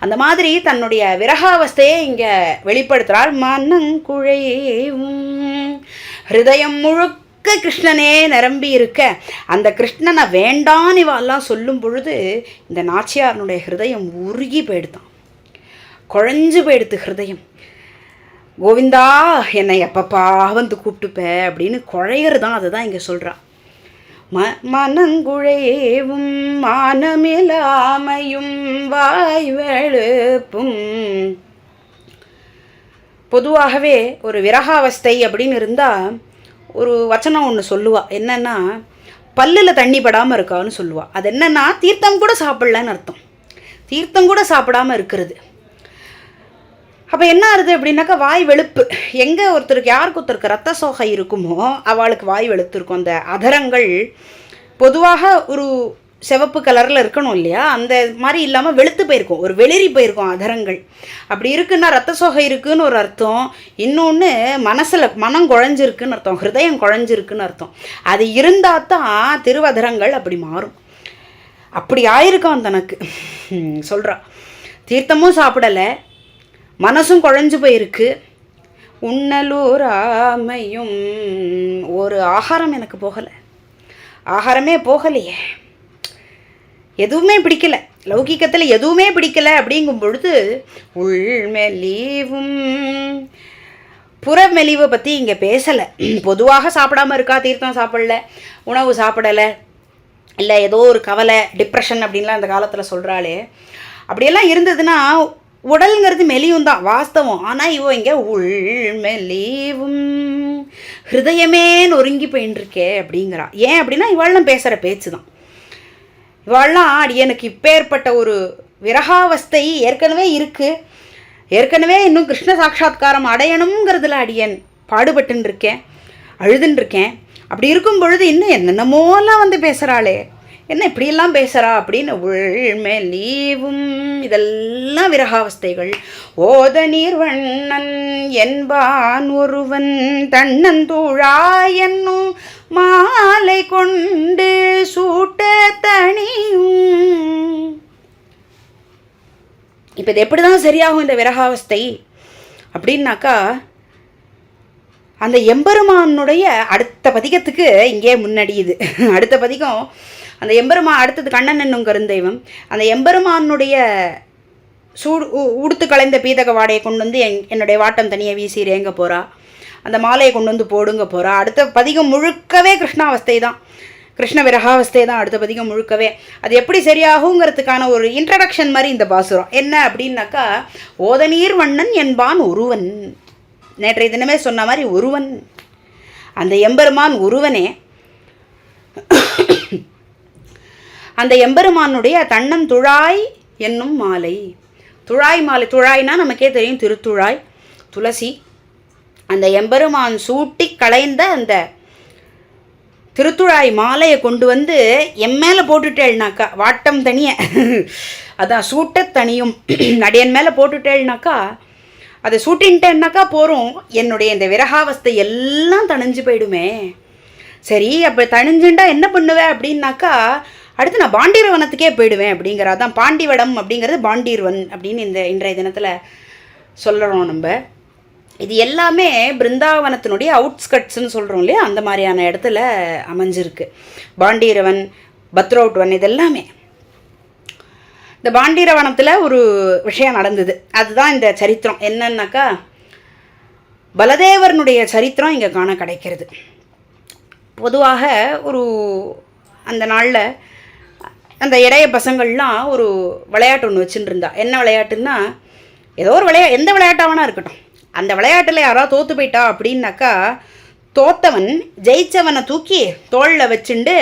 அந்த மாதிரி தன்னுடைய விரகாவஸ்தையை இங்கே வெளிப்படுத்துகிறாள். மனங்குழையும் ஹிருதயம் முழுக்க கிருஷ்ணனே நிரம்பி இருக்க அந்த கிருஷ்ணனை வேண்டான்னு இவெல்லாம் சொல்லும் பொழுது இந்த நாச்சியாரனுடைய ஹிருதயம் உருகி போயிடுதான், குழஞ்சு போயிடுது ஹிருதயம். கோவிந்தா என்னை எப்பப்பா வந்து கூப்பிட்டுப்ப அப்படின்னு குழையிறது தான். அதுதான் இங்கே சொல்கிறான். மனங்குழையவும் மானமிலாமையும் வாய் வெளுப்பும். பொதுவாகவே ஒரு விரகாவஸ்தை அப்படின்னு இருந்தால் ஒரு வச்சனம் ஒன்று சொல்லுவா. என்னென்னா பல்லில் தண்ணி படாமல் இருக்கான்னு சொல்லுவா. அது என்னென்னா தீர்த்தம் கூட சாப்பிட்லன்னு அர்த்தம். தீர்த்தம் கூட சாப்பிடாமல் இருக்கிறது. அப்போ என்ன ஆகுது அப்படின்னாக்கா வாய் வெளுப்பு. எங்கே ஒருத்தருக்கு யாருக்கு ஒருத்தருக்கு ரத்த சோகை இருக்குமோ அவளுக்கு வாய் வெளுத்துருக்கும். அந்த அதரங்கள் பொதுவாக ஒரு சிவப்பு கலரில் இருக்கணும் இல்லையா, அந்த மாதிரி இல்லாமல் வெளுத்து போயிருக்கும், ஒரு வெளிரி போயிருக்கும் அதரங்கள். அப்படி இருக்குன்னா ரத்த சோகை இருக்குதுன்னு ஒரு அர்த்தம். இன்னொன்று மனம் குழஞ்சிருக்குன்னு அர்த்தம், ஹிருதயம் குழஞ்சிருக்குன்னு அர்த்தம். அது இருந்தால் தான் திருவதரங்கள் அப்படி மாறும். அப்படி ஆயிருக்கான் தனக்கு சொல்கிறான். தீர்த்தமும் சாப்பிடலை, மனசும் குழஞ்சு போயிருக்கு. உண்ணலூராமையும் ஒரு ஆகாரம் எனக்கு போகலை, ஆகாரமே போகலையே, எதுவுமே பிடிக்கலை, லௌகிக்கத்தில் எதுவுமே பிடிக்கலை. அப்படிங்கும் பொழுது உள்மெலிவும் புறமெலிவை பற்றி இங்கே பேசலை. பொதுவாக சாப்பிடாமல் இருக்கா, தீர்த்தம் சாப்பிடல, உணவு சாப்பிடலை, இல்லை ஏதோ ஒரு கவலை டிப்ரெஷன் அப்படின்லாம் அந்த காலத்தில் சொல்கிறாளே. அப்படியெல்லாம் இருந்ததுன்னா உடலுங்கிறது மெலியும் தான் வாஸ்தவம். ஆனால் இவோ இங்கே உள்மெலிவும் ஹிருதயமே நொறுங்கி போயின்றிருக்கே அப்படிங்கிறா. ஏன் அப்படின்னா இவாள்லாம் பேசுகிற பேச்சு தான். இவாள்லாம் அடியனுக்கு இப்பேற்பட்ட ஒரு விரகாவஸ்தை ஏற்கனவே இருக்குது, ஏற்கனவே இன்னும் கிருஷ்ண சாட்சாத்காரம் அடையணுங்கிறதுல அடியன் பாடுபட்டுன்னு இருக்கேன், அழுதுன்னு இருக்கேன். அப்படி இருக்கும் பொழுது இன்னும் என்னென்னமோலாம் வந்து பேசுகிறாளே, என்ன இப்படியெல்லாம் பேசுகிறா அப்படின்னு உள்மெலிவும். இதெல்லாம் விரகாவஸ்தைகள். ஓத நீர்வண்ணன் என்பான் ஒருவன் தன்னந்தூழாய் என்னும் மாலை கொண்டு சூட்ட தனியும். இப்போ இது எப்படி தான் சரியாகும் இந்த விரகாவஸ்தை அப்படின்னாக்கா, அந்த எம்பெருமானுடைய அடுத்த பதிகத்துக்கு இங்கே முன்னாடியுது. அடுத்த பதிகம் அந்த எம்பெருமான், அடுத்தது கண்ணன் என்னும் கருந்தெய்வம். அந்த எம்பெருமானுடைய உடுத்து கலைந்த பீதக வாடையை கொண்டு வந்து என்னுடைய வாட்டம் தனியை வீசி ரேங்க போகிறா, அந்த மாலையை கொண்டு வந்து போடுங்க போகிறா. அடுத்த பதிகம் முழுக்கவே கிருஷ்ணாவஸ்தை தான், கிருஷ்ண விரகாவஸ்தை தான் அடுத்த பதிகம் முழுக்கவே. அது எப்படி சரியாகுங்கிறதுக்கான ஒரு இன்ட்ரடக்ஷன் மாதிரி இந்த பாசுரம். என்ன அப்படின்னாக்கா, ஓதநீர் வண்ணன் என்பான் ஒருவன். நேற்றைய தினமே சொன்ன மாதிரி ஒருவன், அந்த எம்பெருமான் ஒருவனே. அந்த எம்பெருமானுடைய தன்னந்துழாய் என்னும் மாலை, துழாய் மாலை, துழாய்னா நமக்கே தெரியும் திருத்துழாய், துளசி. அந்த எம்பெருமான் சூட்டி களைந்த அந்த திருத்துழாய் மாலையை கொண்டு வந்து என் மேலே போட்டுட்டேள்னாக்கா, வாட்டம் தனிய அதான் சூட்ட தனியும் அடியன் மேலே போட்டுட்டேள்னாக்கா, அதை சூட்டின்ட்டேன்னாக்கா போகிறோம், என்னுடைய இந்த விரகாவஸ்தை எல்லாம் தணிஞ்சு போயிடுமே. சரி, அப்போ தணிஞ்சுண்டா என்ன பண்ணுவேன் அப்படின்னாக்கா, அடுத்து நான் பாண்டீரவனத்துக்கே போயிடுவேன் அப்படிங்கிறா. தான் பாண்டிவடம் அப்படிங்கிறது பாண்டீர்வன் அப்படின்னு இந்த இன்றைய தினத்தில் சொல்கிறோம் நம்ம. இது எல்லாமே பிருந்தாவனத்தினுடைய அவுட்ஸ்கட்ஸ்ன்னு சொல்கிறோம் இல்லையா, அந்த மாதிரியான இடத்துல அமைஞ்சிருக்கு. பாண்டீரவன், பத்ரௌட்வன், இதெல்லாமே. இந்த பாண்டீரவனத்தில் ஒரு விஷயம் நடந்தது, அதுதான் இந்த சரித்திரம். என்னன்னாக்கா, பலதேவரனுடைய சரித்திரம் இங்கே காண கிடைக்கிறது. பொதுவாக ஒரு அந்த நாளில் அந்த இடைய பசங்கள்லாம் ஒரு விளையாட்டு ஒன்று வச்சுட்டு இருந்தா. என்ன விளையாட்டுன்னா, ஏதோ ஒரு எந்த விளையாட்டாவனா இருக்கட்டும், அந்த விளையாட்டில் யாராவது தோற்று போயிட்டா அப்படின்னாக்கா, தோத்தவன் ஜெயிச்சவனை தூக்கி தோளில் வச்சுண்டு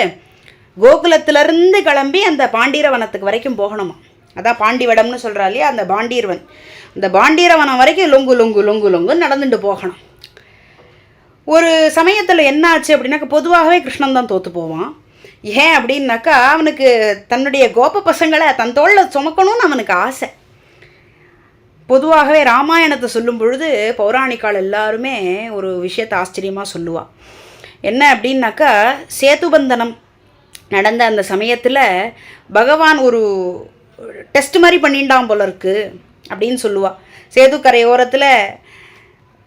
கோகுலத்திலேருந்து கிளம்பி அந்த பாண்டீரவனத்துக்கு வரைக்கும் போகணுமா. அதான் பாண்டிவடம்னு சொல்கிறா இல்லையா, அந்த பாண்டீர்வன். அந்த பாண்டீரவனம் வரைக்கும் லொங்கு லொங்கு லொங்கு லொங்கு நடந்துட்டு போகணும். ஒரு சமயத்தில் என்ன ஆச்சு அப்படின்னாக்கா, பொதுவாகவே கிருஷ்ணன் தான் தோற்று போவான். ஏன் அப்படின்னாக்கா, அவனுக்கு தன்னுடைய கோப பசங்களை தன் தோளில் சுமக்கணும்னு அவனுக்கு ஆசை. பொதுவாகவே ராமாயணத்தை சொல்லும் பொழுது பௌராணிக்கால் எல்லாருமே ஒரு விஷயத்தை ஆச்சரியமாக சொல்லுவாள். என்ன அப்படின்னாக்கா, சேதுபந்தனம் நடந்த அந்த சமயத்தில் பகவான் ஒரு டெஸ்ட் மாதிரி பண்ணிட்டான் போல இருக்கு அப்படின்னு சொல்லுவாள். சேது கரையோரத்தில்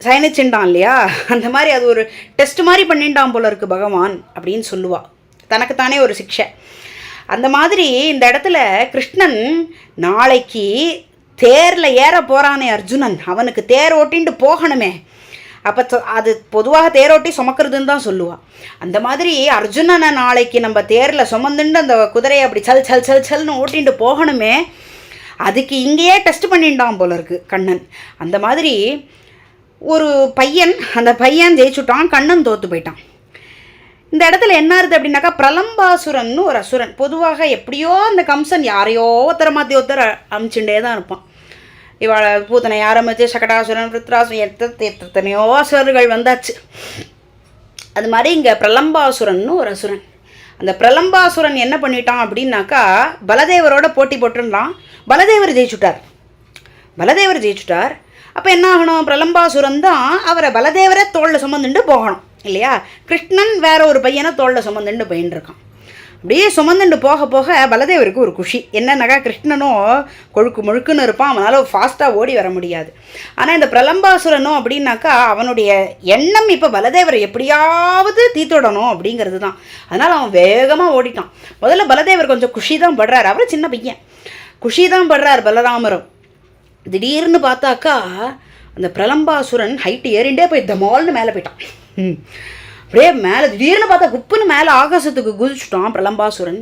சயனிச்சுட்டான் இல்லையா, அந்த மாதிரி அது ஒரு டெஸ்ட் மாதிரி பண்ணிட்டான் போல இருக்கு பகவான் அப்படின்னு சொல்லுவாள். தனக்குத்தானே ஒரு சிக்ஷை. அந்த மாதிரி இந்த இடத்துல கிருஷ்ணன் நாளைக்கு தேரில் ஏற போகிறானே அர்ஜுனன், அவனுக்கு தேர் ஓட்டின்ட்டு போகணுமே. அப்போ அது பொதுவாக தேரோட்டி சுமக்கிறதுன்னு தான் சொல்லுவாள். அந்த மாதிரி அர்ஜுனனை நாளைக்கு நம்ம தேரில் சுமந்துட்டு அந்த குதிரையை அப்படி சல் சல் சல் சல்னு ஓட்டின்ட்டு போகணுமே, அதுக்கு இங்கேயே டெஸ்ட் பண்ணிட்டான் போல இருக்கு கண்ணன். அந்த மாதிரி ஒரு பையன், அந்த பையன் ஜெயிச்சுட்டான், கண்ணன் தோற்று போயிட்டான். இந்த இடத்துல என்ன இருக்குது அப்படின்னாக்கா, பிரலம்பாசுரன் ஒரு அசுரன். பொதுவாக எப்படியோ அந்த கம்சன் யாரையோ ஒருத்தரை மாற்றி ஒருத்தர் அமிச்சுட்டே தான் இருப்பான். இவாளை பூத்தனை ஆரம்பித்து சகடாசுரன், விருத்ராசுரன், எத்தனையோ அசுரர்கள் வந்தாச்சு. அது மாதிரி இங்கே பிரலம்பாசுரன் ஒரு அசுரன். அந்த பிரலம்பாசுரன் என்ன பண்ணிட்டான் அப்படின்னாக்கா, பலதேவரோட போட்டி போட்டுருந்தான். பலதேவர் ஜெயிச்சுட்டார். அப்போ என்ன ஆகணும், பிரலம்பாசுரன் தான் அவரை பலதேவரை தோளில் சுமந்துட்டு போகணும் இல்லையா. கிருஷ்ணன் வேற ஒரு பையனை தோளில் சுமந்துட்டு போயின்னு இருக்கான். அப்படியே சுமந்துட்டு போக போக பலதேவருக்கு ஒரு குஷி. என்னன்னாக்கா, கிருஷ்ணனும் கொழுக்கு முழுக்குன்னு இருப்பான், அவனால் ஃபாஸ்ட்டாக ஓடி வர முடியாது. ஆனால் இந்த பிரலம்பாசுரனும் அப்படின்னாக்கா, அவனுடைய எண்ணம் இப்போ பலதேவரை எப்படியாவது தீத்துடணும் அப்படிங்கிறது தான். அதனால் அவன் வேகமாக ஓடிட்டான். முதல்ல பலதேவர் கொஞ்சம் குஷி தான் படுறார். அவர் சின்ன பையன், குஷி தான் படுறார் பலராமரும். திடீர்னு பார்த்தாக்கா அந்த பிரலம்பாசுரன் ஹைட்டு ஏறிண்டே போய் தமால்னு மேலே போயிட்டான். அப்படியே மேலே திடீர்னு பார்த்தா குப்புன்னு மேலே ஆகாசத்துக்கு குதிச்சுட்டான் பிரலம்பாசுரன்.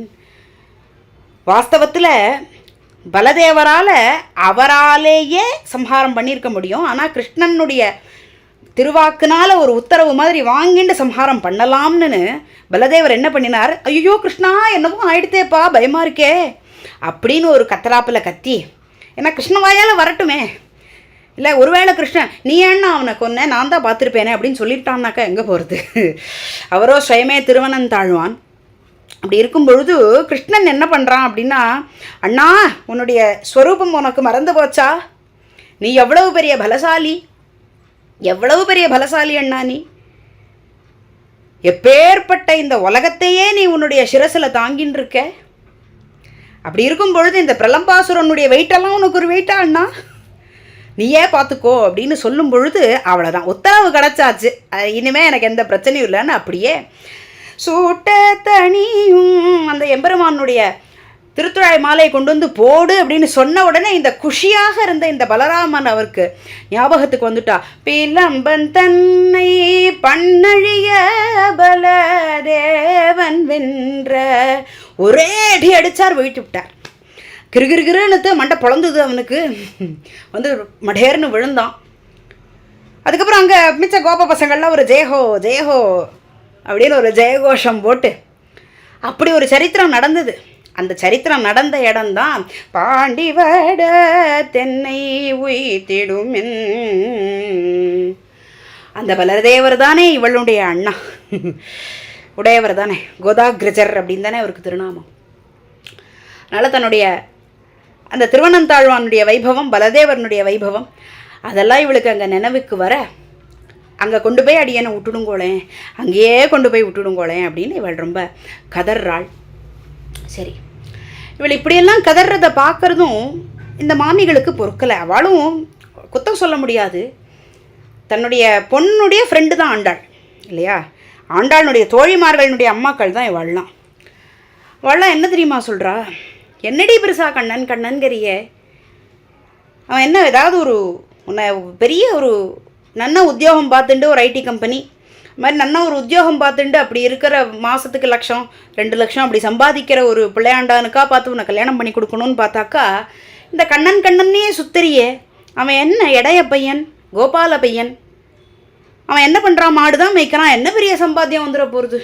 வாஸ்தவத்தில் பலதேவரால் அவராலேயே சம்ஹாரம் பண்ணியிருக்க முடியும். ஆனால் கிருஷ்ணனுடைய திருவாக்குனால் ஒரு உத்தரவு மாதிரி வாங்கிட்டு சம்ஹாரம் பண்ணலாம்னு பலதேவர் என்ன பண்ணினார், ஐயோ கிருஷ்ணா என்னவோ ஆயிடுத்தேப்பா பயமாக இருக்கே அப்படின்னு ஒரு கத்தலாப்பில் கத்தி, ஏன்னா கிருஷ்ண வாயால் வரட்டுமே, இல்லை ஒருவேளை கிருஷ்ணன் நீ ஏன்னா அவனை கொன்ன, நான் தான் பார்த்துருப்பேனே அப்படின்னு சொல்லிட்டான்னாக்கா எங்கே போகிறது. அவரோ ஸ்வயமே திருவனந்தாழ்வான். அப்படி இருக்கும் பொழுது கிருஷ்ணன் என்ன பண்ணுறான் அப்படின்னா, அண்ணா உன்னுடைய ஸ்வரூபம் உனக்கு மறந்து போச்சா, நீ எவ்வளவு பெரிய பலசாலி அண்ணா, நீ எப்பேற்பட்ட இந்த உலகத்தையே நீ உன்னுடைய சிரசில் தாங்கின்னு இருக்க. அப்படி இருக்கும் பொழுது இந்த பிரலம்பாசுரனுடைய வெயிட்டெல்லாம் உனக்கு ஒரு வெயிட்டா அண்ணா, நீயே பார்த்துக்கோ அப்படின்னு சொல்லும் பொழுது அவ்வளோதான், உத்தரவு கிடச்சாச்சு, இனிமேல் எனக்கு எந்த பிரச்சனையும் இல்லைன்னு அப்படியே சூட்ட தனியும் அந்த எம்பெருமானுடைய திருத்துழாய் மாலையை கொண்டு வந்து போடு அப்படின்னு சொன்ன உடனே இந்த குஷியாக இருந்த இந்த பலராமன் அவருக்கு ஞாபகத்துக்கு வந்துட்டா. பிலம்பன் தன்னை பண்ணழிய பலதேவன் வென்ற ஒரே அடி அடித்தார், வீழ்த்தி விட்டார். கிருகிருகிருன்னு மண்டை பொழந்தது அவனுக்கு, வந்து மடேர்னு விழுந்தான். அதுக்கப்புறம் அங்கே மிச்ச கோப பசங்கள்லாம் ஒரு ஜெயஹோ ஜெயஹோ அப்படின்னு ஒரு ஜெயகோஷம் போட்டு அப்படி ஒரு சரித்திரம் நடந்தது. அந்த சரித்திரம் நடந்த இடம்தான் பாண்டிவட தென்னை உய்திடும். அந்த பலதேவர் தானே இவளுடைய அண்ணா, உடையவர் தானே, கோதாகிரஜர் அப்படின்னு தானே அவருக்கு திருநாமம். அதனால் தன்னுடைய அந்த திருவனந்தாழ்வானுடைய வைபவம், பலதேவனுடைய வைபவம், அதெல்லாம் இவளுக்கு அங்கே நினைவுக்கு வர, அங்கே கொண்டு போய் அடியனை விட்டுடுங்கோளேன், அங்கேயே கொண்டு போய் விட்டுடுங்கோளேன் அப்படின்னு இவள் ரொம்ப கதறாள். சரி, இவள் இப்படியெல்லாம் கதறதை பார்க்குறதும் இந்த மாமிகளுக்கு பொறுக்கலை. அவளும் குத்தம் சொல்ல முடியாது, தன்னுடைய பொண்ணுடைய ஃப்ரெண்டு தான் ஆண்டாள் இல்லையா, ஆண்டாளுடைய தோழிமார்களுடைய அம்மாக்கள் தான் இவள்லாம். இவள்லாம் என்ன தெரியுமா சொல்கிறா, என்னடி பெருசா கண்ணன்கரிய, அவன் என்ன ஏதாவது ஒரு உன்னை பெரிய ஒரு நல்ல உத்தியோகம் பார்த்துட்டு, ஒரு ஐடி கம்பெனி மாதிரி நல்ல ஒரு உத்தியோகம் பார்த்துட்டு அப்படி இருக்கிற மாதத்துக்கு 1,00,000 2,00,000 அப்படி சம்பாதிக்கிற ஒரு பிள்ளையாண்டானுக்கா பார்த்து உன்னை கல்யாணம் பண்ணி கொடுக்கணும்னு பார்த்தாக்கா இந்த கண்ணன்னே சுத்தரியே. அவன் என்ன இடைய பையன், கோபால பையன், அவன் என்ன பண்ணுறான், மாடு தான் மேய்க்கிறான், என்ன பெரிய சம்பாத்தியம் வந்துட போகிறது.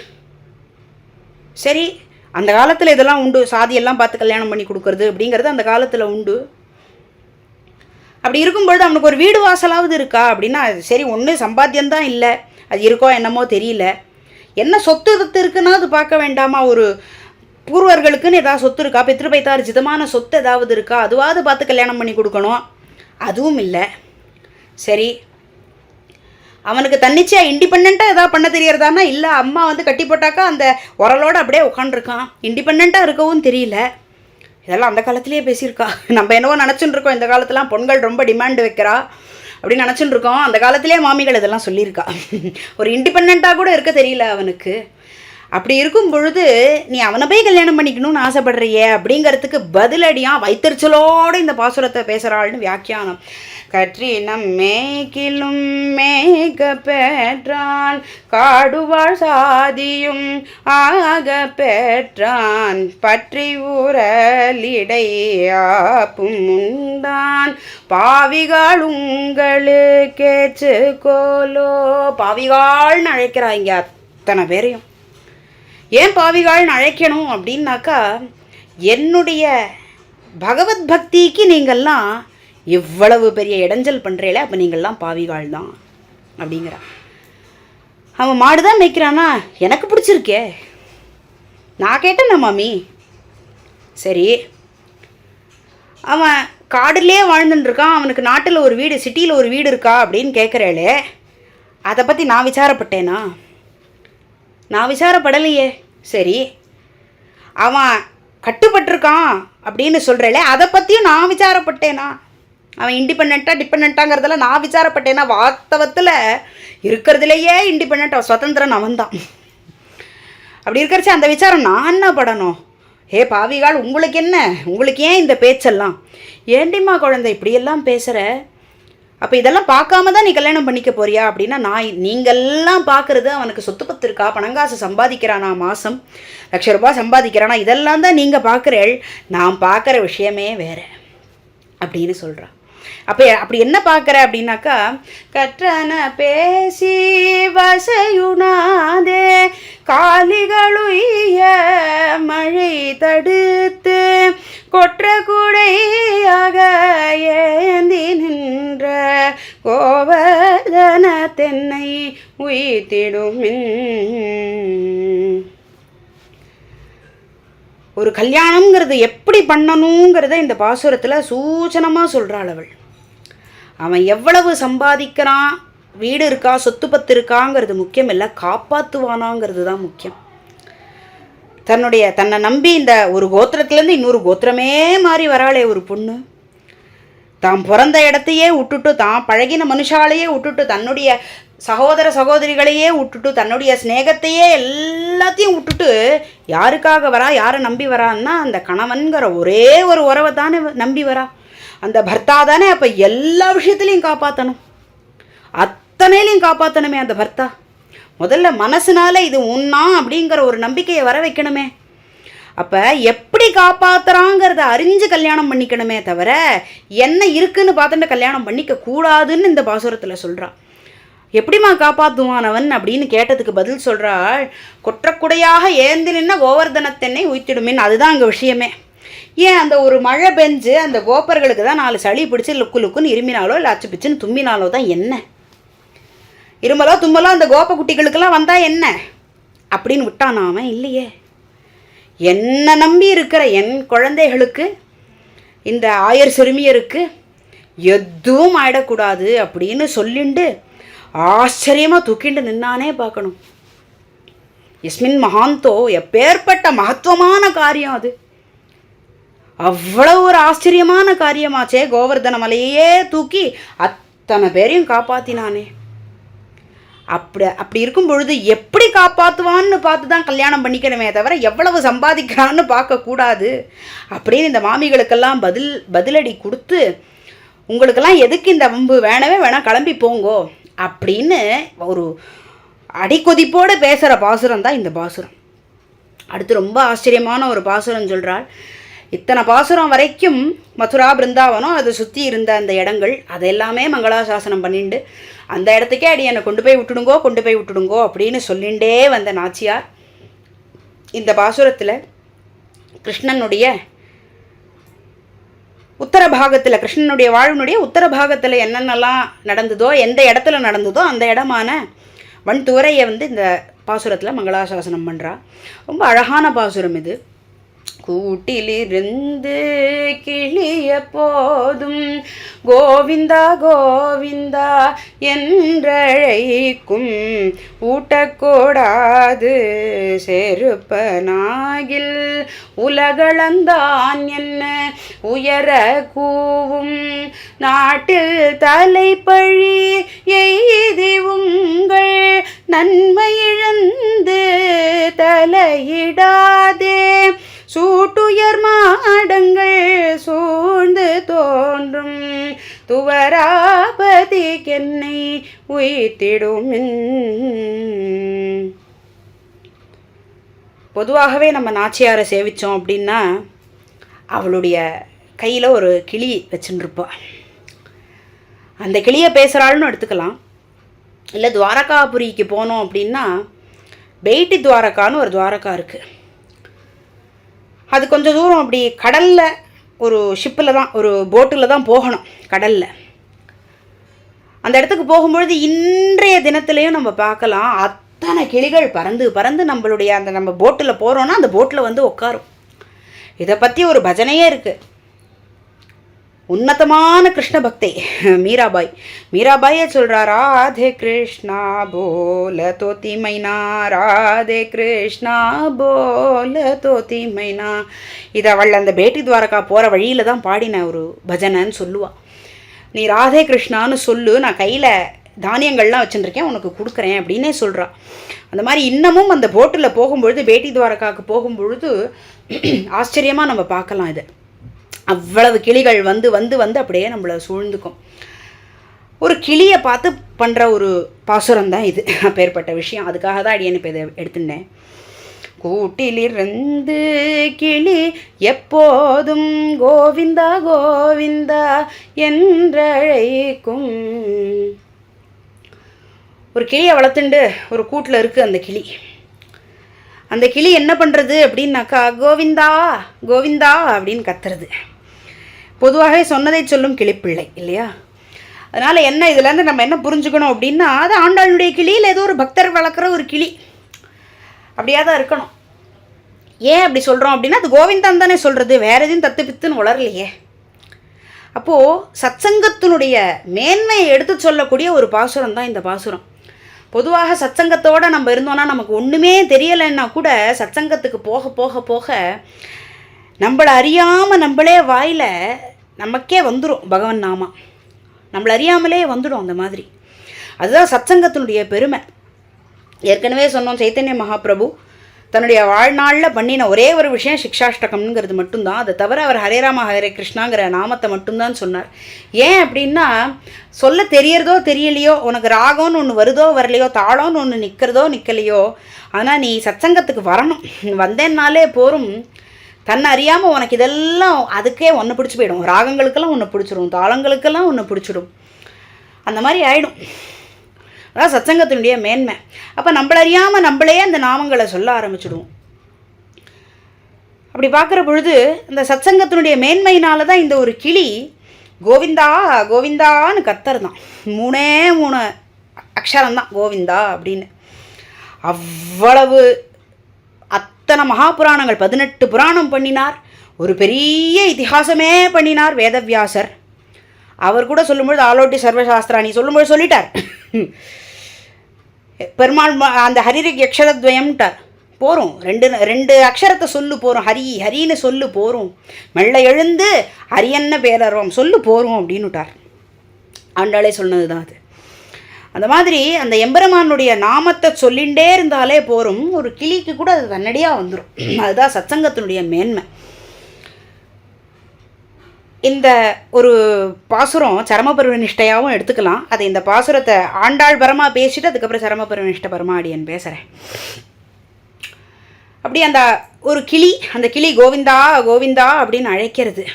சரி, அந்த காலத்தில் இதெல்லாம் உண்டு, சாதியெல்லாம் பார்த்து கல்யாணம் பண்ணி கொடுக்கறது அப்படிங்கிறது அந்த காலத்தில் உண்டு. அப்படி இருக்கும்பொழுது அவனுக்கு ஒரு வீடு வாசலாவது இருக்கா அப்படின்னா, சரி ஒன்று சம்பாத்தியம்தான் இல்லை, அது இருக்கோ என்னமோ தெரியல, என்ன சொத்து இருக்குன்னா அது பார்க்க வேண்டாமா, ஒரு பூர்வர்களுக்குன்னு ஏதாவது சொத்து இருக்கா, பித்ருபைத்தார்ஜிதமான சொத்து ஏதாவது இருக்கா, அதுவாவது பார்த்து கல்யாணம் பண்ணி கொடுக்கணும், அதுவும் இல்லை. சரி, அவனுக்கு தன்னிச்சையாக இண்டிபெண்ட்டாக எதாவது பண்ண தெரியறதானா? இல்லை, அம்மா வந்து கட்டி போட்டாக்கா அந்த உரலோடு அப்படியே உட்காண்டிருக்கான். இண்டிபெண்ட்டாக இருக்கவும் தெரியல. இதெல்லாம் அந்த காலத்திலேயே பேசியிருக்கா. நம்ம என்னவோ நினச்சின்னு இருக்கோம், இந்த காலத்துலாம் பெண்கள் ரொம்ப டிமாண்ட் வைக்கிறா அப்படின்னு நினச்சின்னு இருக்கோம். அந்த காலத்திலே மாமிகள் இதெல்லாம் சொல்லியிருக்கா. ஒரு இண்டிபெண்ட்டாக கூட இருக்க தெரியல அவனுக்கு. அப்படி இருக்கும் பொழுது நீ அவனை போய் கல்யாணம் பண்ணிக்கணும்னு ஆசைப்படுறியே அப்படிங்கிறதுக்கு பதிலடியாக வைத்தறிச்சலோடு இந்த பாசுரத்தை பேசுகிறாள்னு வியாக்கியானம். கற்றினம் மேய்கிலும் மேய்க பெற்றான் காடுவாழ் சாதியும் ஆக பெற்றான் பற்றி ஊரலிடையாப்பும் உண்டான் பாவிகாள் உங்களுக்கேச்சு கோலோ. பாவிகாள்னு அழைக்கிறாங்க அத்தனை பேரையும். ஏன் பாவிகாள்னு அழைக்கணும் அப்படின்னாக்கா, என்னுடைய பகவத் பக்திக்கு நீங்கள்லாம் இவ்வளவு பெரிய இடைஞ்சல் பண்ணுறீங்களே, அப்போ நீங்கள்லாம் பாவிகாள் தான் அப்படிங்கிறா. அவன் மாடு தான் மேய்க்கிறானா, எனக்கு பிடிச்சிருக்கே, நான் கேட்டேன் மாமி. சரி, அவன் காடுலேயே வாழ்ந்துட்டுருக்கான், அவனுக்கு நாட்டில் ஒரு வீடு, சிட்டியில் ஒரு வீடு இருக்கா அப்படின்னு கேட்குறேளே, அதை பற்றி நான் விசாரப்பட்டேனா? நான் விசாரப்படலையே. சரி, அவன் கட்டுப்பட்டிருக்கான் அப்படின்னு சொல்கிறேளே, அதை பற்றியும் நான் விசாரப்பட்டேனா? அவன் டிபெண்ட்டாங்கிறதெல்லாம் நான் விசாரப்பட்டேன்னா? வாஸ்தவத்தில் இருக்கிறதுலையே இண்டிபெண்ட் சுதந்திரன் அவன்தான். அப்படி இருக்கிறச்சு அந்த விசாரம் நான் என்ன படணும்? ஹே பாவிகாள், உங்களுக்கு என்ன, உங்களுக்கு ஏன் இந்த பேச்செல்லாம்? ஏண்டிம்மா குழந்தை இப்படியெல்லாம் பேசுகிற? அப்போ இதெல்லாம் பார்க்காம தான் நீ கல்யாணம் பண்ணிக்க போறியா அப்படின்னா, நீங்கள்லாம் பார்க்குறது அவனுக்கு சொத்து பத்து இருக்கா, பணங்காசு சம்பாதிக்கிறானா, மாதம் ₹1,00,000 சம்பாதிக்கிறானா, இதெல்லாம் தான் நீங்கள் பார்க்குறேள். நான் பார்க்குற விஷயமே வேறு அப்படின்னு சொல்கிறான். அப்போ அப்படி என்ன பார்க்குற அப்படின்னாக்கா, கற்றன பேசி வசையுனாதே காலிகளுய மழை தடுத்து கொற்ற கூடையாக ஏந்தி நின்ற கோவர்தன தென்னை உயிர்த்திடுமின். ஒரு கல்யாணங்கிறது எப்படி பண்ணணுங்கிறத இந்த பாசுரத்தில் சூச்சனமாக சொல்கிறாள் அவள். அவன் எவ்வளவு சம்பாதிக்கிறான், வீடு இருக்கா, சொத்து பத்து இருக்காங்கிறது முக்கியம் இல்லை, காப்பாற்றுவானாங்கிறது தான் முக்கியம். தன்னை நம்பி இந்த ஒரு கோத்திரத்துலேருந்து இன்னொரு கோத்திரமே மாறி வராளே ஒரு பொண்ணு, தான் பிறந்த இடத்தையே விட்டுட்டு, தான் பழகின மனுஷாலையே விட்டுட்டு, தன்னுடைய சகோதர சகோதரிகளையே விட்டுட்டு, தன்னுடைய ஸ்நேகத்தையே எல்லாத்தையும் விட்டுட்டு யாருக்காக வரா, யாரை நம்பி வரான்னா அந்த கணவன்கிற ஒரே ஒரு உறவை தானே நம்பி வரா. அந்த பர்த்தா தானே அப்போ எல்லா விஷயத்துலையும் காப்பாற்றணும், அத்தனையிலையும் காப்பாற்றணுமே அந்த பர்த்தா. முதல்ல மனசுனால இது உண்ணா அப்படிங்கிற ஒரு நம்பிக்கையை வர வைக்கணுமே. அப்போ எப்படி காப்பாற்றுறாங்கிறத அறிஞ்சு கல்யாணம் பண்ணிக்கணுமே தவிர என்ன இருக்குன்னு பார்த்துட்டு கல்யாணம் பண்ணிக்க கூடாதுன்னு இந்த பாசுரத்தில் சொல்கிறான். எப்படிமா காப்பாற்றுவானவன் அப்படின்னு கேட்டதுக்கு பதில் சொல்கிறாள், கொற்றக்குடையாக ஏந்தி நின்ன கோவர்தனத்தென்னை உய்த்திடுமின். அதுதான் அங்கே விஷயமே. ஏன் அந்த ஒரு மழை பெஞ்சு அந்த கோப்பர்களுக்கு தான் 4 சளி பிடிச்சி லுக்கு லுக்குன்னு இருமினாலோ இல்லை அச்சு பிச்சுன்னு தும்பினாலோ தான் என்ன, இருமலோ தும்மலோ அந்த கோப்ப குட்டிகளுக்கெல்லாம் வந்தால் என்ன அப்படின்னு விட்டானா அவன்? இல்லையே. என்னை நம்பி இருக்கிற என் குழந்தைகளுக்கு, இந்த ஆயர் சிறுமியருக்கு எதுவும் ஆயிடக்கூடாது அப்படின்னு சொல்லிண்டு ஆச்சரியமாக தூக்கிண்டு நின்னானே பார்க்கணும். எஸ்மின் மகாந்தோ, எப்பேற்பட்ட மகத்துவமான காரியம் அது, அவ்வளவு ஒரு ஆச்சரியமான காரியமாச்சே. கோவர்தன மலையே தூக்கி அத்தனை பேரையும் காப்பாற்றினானே. அப்படி இருக்கும் பொழுது எப்படி காப்பாற்றுவான்னு பார்த்து தான் கல்யாணம் பண்ணிக்கணுமே தவிர எவ்வளவு சம்பாதிக்கிறான்னு பார்க்கக்கூடாது அப்படின்னு இந்த மாமிகளுக்கெல்லாம் பதிலடி கொடுத்து, உங்களுக்கெல்லாம் எதுக்கு இந்த வம்பு, வேணவே வேணாம், கிளம்பி போங்கோ அப்படின்னு ஒரு அடிக்கொதிப்போடு பேசுகிற பாசுரம் தான் இந்த பாசுரம். அடுத்து ரொம்ப ஆச்சரியமான ஒரு பாசுரம் சொல்கிறாள். இத்தனை பாசுரம் வரைக்கும் மதுரா பிருந்தாவனம் அதை சுற்றி இருந்த அந்த இடங்கள் அதெல்லாமே மங்களாசாசனம் பண்ணிண்டு அந்த இடத்துக்கே அடி என்னை கொண்டு போய் விட்டுடுங்கோ அப்படின்னு சொல்லிகிட்டே வந்த நாச்சியார் இந்த பாசுரத்தில் கிருஷ்ணனுடைய உத்தரபாகத்தில், கிருஷ்ணனுடைய வாழ்வினுடைய உத்தரபாகத்தில் என்னென்னலாம் நடந்ததோ, எந்த இடத்துல நடந்ததோ அந்த இடமான வன்துவரையை இந்த பாசுரத்தில் மங்களாசாசனம் பண்ணுறா. ரொம்ப அழகான பாசுரம் இது. கூட்டிலிருந்து கிளிய போதும் கோவிந்தா கோவிந்தா என்றழைக்கும் ஊட்டக்கூடாது செருப்பனாகில் உலகளந்தான் என்ன உயர கூவும் நாட்டில் தலைப்பழி எய்தி உங்கள் நன்மை இழந்து தலையிடாதே சூட்டுயர் மாடங்கள் சூழ்ந்து தோன்றும் துவராபதிக்கென்னை உய்த்திடுமின். பொதுவாகவே நம்ம நாச்சியாரை சேவித்தோம் அப்படின்னா அவளுடைய கையில் ஒரு கிளி வச்சுருப்பா. அந்த கிளியை பேசுகிறாள்னு எடுத்துக்கலாம். இல்லை துவாரகாபுரிக்கு போனோம் அப்படின்னா பெய்ட்டி துவாரகான்னு ஒரு துவாரகா இருக்குது. அது கொஞ்சம் தூரம் அப்படி கடலில் ஒரு ஷிப்பில் தான், ஒரு போட்டில் தான் போகணும் கடலில். அந்த இடத்துக்கு போகும்பொழுது இன்றைய தினத்துலேயும் நம்ம பார்க்கலாம் அத்தனை கிளிகள் பறந்து பறந்து நம்மளுடைய அந்த நம்ம போட்டில் போகிறோன்னா அந்த போட்டில் வந்து உட்காரும். இதை பற்றி ஒரு பஜனையே இருக்குது. உன்னதமான கிருஷ்ண பக்தை மீராபாயே சொல்கிறா, ராதே கிருஷ்ணா போல தோத்தி மைனா, ராதே கிருஷ்ணா போல தோத்தி மைனா. இதை அவள் அந்த பேட்டி துவாரகா போகிற வழியில் தான் பாடின ஒரு பஜனைன்னு சொல்லுவாள். நீ ராதே கிருஷ்ணான்னு சொல்லு, நான் கையில் தானியங்கள்லாம் வச்சுருக்கேன் உனக்கு கொடுக்குறேன் அப்படின்னே சொல்கிறான். அந்த மாதிரி இன்னமும் அந்த போட்டில் போகும்பொழுது, பேட்டி துவாரகாவுக்கு போகும்பொழுது ஆச்சரியமாக நம்ம பார்க்கலாம். இது அவ்வளவு கிளிகள் வந்து வந்து வந்து அப்படியே நம்மளை சூழ்ந்துக்கும். ஒரு கிளியை பார்த்து பண்ணுற ஒரு பாசுரம் தான் இது. அப்பேற்பட்ட விஷயம். அதுக்காக தான் அடியேன்னு இப்போ இதை எடுத்துட்டேன். கூட்டிலிருந்து கிளி எப்போதும் கோவிந்தா கோவிந்தா என்றழைக்கும். ஒரு கிளியை வளர்த்துண்டு ஒரு கூட்டில் இருக்குது அந்த கிளி. அந்த கிளி என்ன பண்ணுறது அப்படின்னாக்கா கோவிந்தா கோவிந்தா அப்படின்னு கத்துறது. பொதுவாகவே சொன்னதை சொல்லும் கிளிப்பிள்ளை இல்லையா? அதனால் என்ன இதுலேருந்து நம்ம என்ன புரிஞ்சுக்கணும் அப்படின்னா, அது ஆண்டாளுடைய கிளியில் ஏதோ ஒரு பக்தர் வளர்க்குற ஒரு கிளி அப்படியே தான் இருக்கணும். ஏன் அப்படி சொல்கிறோம் அப்படின்னா, அது கோவிந்தான் தானே சொல்கிறது, வேறு எதுவும் தத்து பித்துன்னு உளரலையே. அப்போது சத்சங்கத்தினுடைய மேன்மையை எடுத்து சொல்லக்கூடிய ஒரு பாசுரம் தான் இந்த பாசுரம். பொதுவாக சத்சங்கத்தோடு நம்ம இருந்தோன்னா நமக்கு ஒன்றுமே தெரியலைன்னா கூட சத்சங்கத்துக்கு போக போக போக நம்மளை அறியாமல் நம்மளே வாயில் நமக்கே வந்துடும் பகவன் நாமா, நம்மளை அறியாமலே வந்துடும். அந்த மாதிரி அதுதான் சத்சங்கத்தினுடைய பெருமை. ஏற்கனவே சொன்னோம், சைத்தன்ய மகாபிரபு தன்னுடைய வாழ்நாளில் பண்ணின ஒரே ஒரு விஷயம் சிக்ஷாஷ்டகம்ங்கிறது மட்டும்தான். அதை தவிர அவர் ஹரே ராம ஹரே கிருஷ்ணாங்கிற நாமத்தை மட்டும்தான் சொன்னார். ஏன் அப்படின்னா, சொல்ல தெரியறதோ தெரியலையோ, உனக்கு ராகம்னு ஒன்று வருதோ வரலையோ, தாளம்னு ஒன்று நிற்கிறதோ நிற்கலையோ, ஆனால் நீ சத்சங்கத்துக்கு வரணும். வந்தேன்னாலே போரும், தன்னை அறியாமல் உனக்கு இதெல்லாம் அதுக்கே ஒன்று பிடிச்சி போயிடும். ராகங்களுக்கெல்லாம் ஒன்று பிடிச்சிடும், தாளங்களுக்கெல்லாம் ஒன்று பிடிச்சிடும். அந்த மாதிரி ஆகிடும். அதான் சத்சங்கத்தினுடைய மேன்மை. அப்போ நம்மள அறியாமல் நம்மளே அந்த நாமங்களை சொல்ல ஆரம்பிச்சுடுவோம். அப்படி பார்க்குற பொழுது இந்த சத்சங்கத்தினுடைய மேன்மையினால தான் இந்த ஒரு கிளி கோவிந்தா கோவிந்தான்னு கத்துறதான். 3 அக்ஷரம்தான் கோவிந்தா அப்படின்னு. அவ்வளவு அத்தனை மகாபுராணங்கள் 18 புராணம் பண்ணினார். ஒரு பெரிய இதிகாசமே பண்ணினார் வேதவியாசர். அவர் கூட சொல்லும்பொழுது ஆலோட்டி சர்வசாஸ்திராணி சொல்லும்பொழுது சொல்லிட்டார், பெருமாள் அந்த ஹரிரிக் யக்ஷரத்வயம்ட்டார். போகிறோம், 2 அக்ஷரத்தை சொல்லு போகிறோம், ஹரின்னு சொல்லு போகிறோம், மெல்ல எழுந்து ஹரியன்ன பேரர்வம் சொல்லு போகிறோம் அப்படின்னுட்டார். ஆண்டாளே சொன்னது தான் அது. அந்த மாதிரி அந்த எம்பெருமானுடைய நாமத்தை சொல்லிகிட்டே இருந்தாலே போகிறோம், ஒரு கிளிக்கு கூட அது தன்னடியாக வந்துடும். அதுதான் சத்சங்கத்தினுடைய மேன்மை. இந்த ஒரு பாசுரம் சரமபருவ நிஷ்டையாகவும் எடுத்துக்கலாம். அதை இந்த பாசுரத்தை ஆண்டாள் பரமாக பேசிட்டு அதுக்கப்புறம் சரமபருவ நிஷ்டை பரமாடியன் பேசுகிறேன். அப்படி அந்த ஒரு கிளி, அந்த கிளி கோவிந்தா கோவிந்தா அப்படின்னு அழைக்கிறது.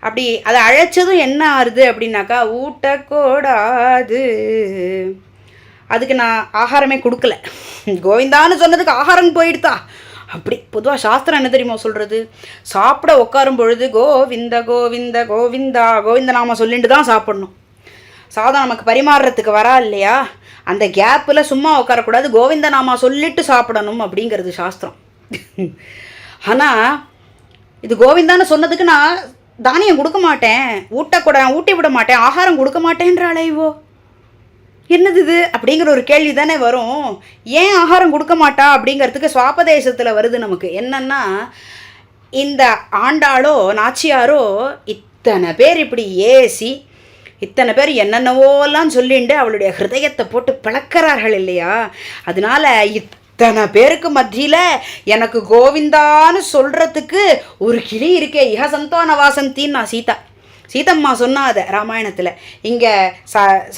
அப்படி அதை அழைச்சதும் என்ன ஆறுது அப்படின்னாக்கா, ஊட்டக்கூடாது. அதுக்கு நான் ஆகாரமே கொடுக்கல, கோவிந்தான்னு சொன்னதுக்கு ஆகாரம் போயிடுதா. அப்படி பொதுவாக சாஸ்திரம் என்ன தெரியுமா சொல்கிறது, சாப்பிட உட்காரும் பொழுது கோவிந்த கோவிந்த கோவிந்தா கோவிந்த நாம சொல்லிட்டு தான் சாப்பிட்ணும். சாதம் நமக்கு பரிமாறுறதுக்கு வரா இல்லையா, அந்த கேப்பில் சும்மா உட்காரக்கூடாது, கோவிந்த நாமா சொல்லிட்டு சாப்பிடணும் அப்படிங்கிறது சாஸ்திரம். ஆனால் இது கோவிந்தான்னு சொன்னதுக்கு நான் தானியம் கொடுக்க மாட்டேன், ஊட்டி விட மாட்டேன், ஆகாரம் கொடுக்க மாட்டேன்றாளே இவோ, என்னது இது அப்படிங்கிற ஒரு கேள்வி தானே வரும். ஏன் ஆகாரம் கொடுக்க மாட்டா அப்படிங்கிறதுக்கு சுவாபதேசத்தில் வருது நமக்கு. என்னன்னா, இந்த ஆண்டாளோ நாச்சியாரோ இத்தனை பேர் இப்படி ஏசி, இத்தனை பேர் என்னென்னவோலாம் சொல்லிண்டு அவளுடைய ஹிருதயத்தை போட்டு பிளக்கிறார்கள் இல்லையா, அதனால இத்தனை பேருக்கு மத்தியில் எனக்கு கோவிந்தான்னு சொல்கிறதுக்கு ஒரு கிளி இருக்கே, இஹ சந்தோன வாசந்தின்னு நான் சீதம்மா சொன்னா அதை ராமாயணத்தில். இங்கே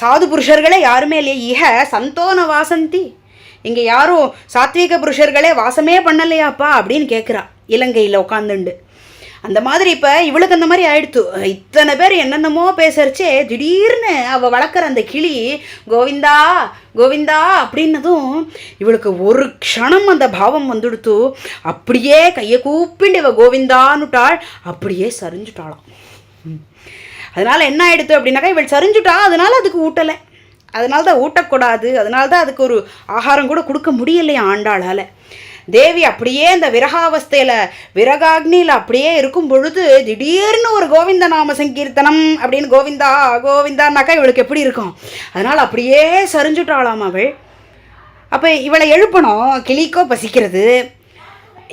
சாது புருஷர்களே யாருமே இல்லையே, இஹ சந்தோன வாசந்தி, இங்கே யாரும் சாத்வீக புருஷர்களே வாசமே பண்ணலையாப்பா அப்படின்னு கேட்குறா இலங்கையில் உட்காந்துண்டு. அந்த மாதிரி இப்போ இவளுக்கு அந்த மாதிரி ஆயிடுத்து. இத்தனை பேர் என்னென்னமோ பேசுறச்சே திடீர்னு அவள் வளர்க்குற அந்த கிளி கோவிந்தா கோவிந்தா அப்படின்னதும் இவளுக்கு ஒரு க்ஷணம் அந்த பாவம் வந்துடுத்து. அப்படியே கையை கூப்பிண்டு இவள் கோவிந்தான்னுட்டாள், அப்படியே சரிஞ்சுட்டாளாம். அதனால் என்ன ஆயிடுத்து அப்படின்னாக்கா, இவள் சரிஞ்சுட்டா, அதனால் அதுக்கு ஊட்டலை, அதனால தான் ஊட்டக்கூடாது, அதனால தான் அதுக்கு ஒரு ஆகாரம் கூட கொடுக்க முடியலையா ஆண்டாளால். தேவி அப்படியே இந்த விரகாவஸ்தையில் விரகாக்னியில் அப்படியே இருக்கும் பொழுது திடீர்னு ஒரு கோவிந்த நாம சங்கீர்த்தனம் அப்படின்னு கோவிந்தா கோவிந்தான்னாக்கா இவளுக்கு எப்படி இருக்கும், அதனால் அப்படியே சரிஞ்சுட்டாளாம் அவள். அப்போ இவளை எழுப்பணும், கிளிக்கோ பசிக்கிறது,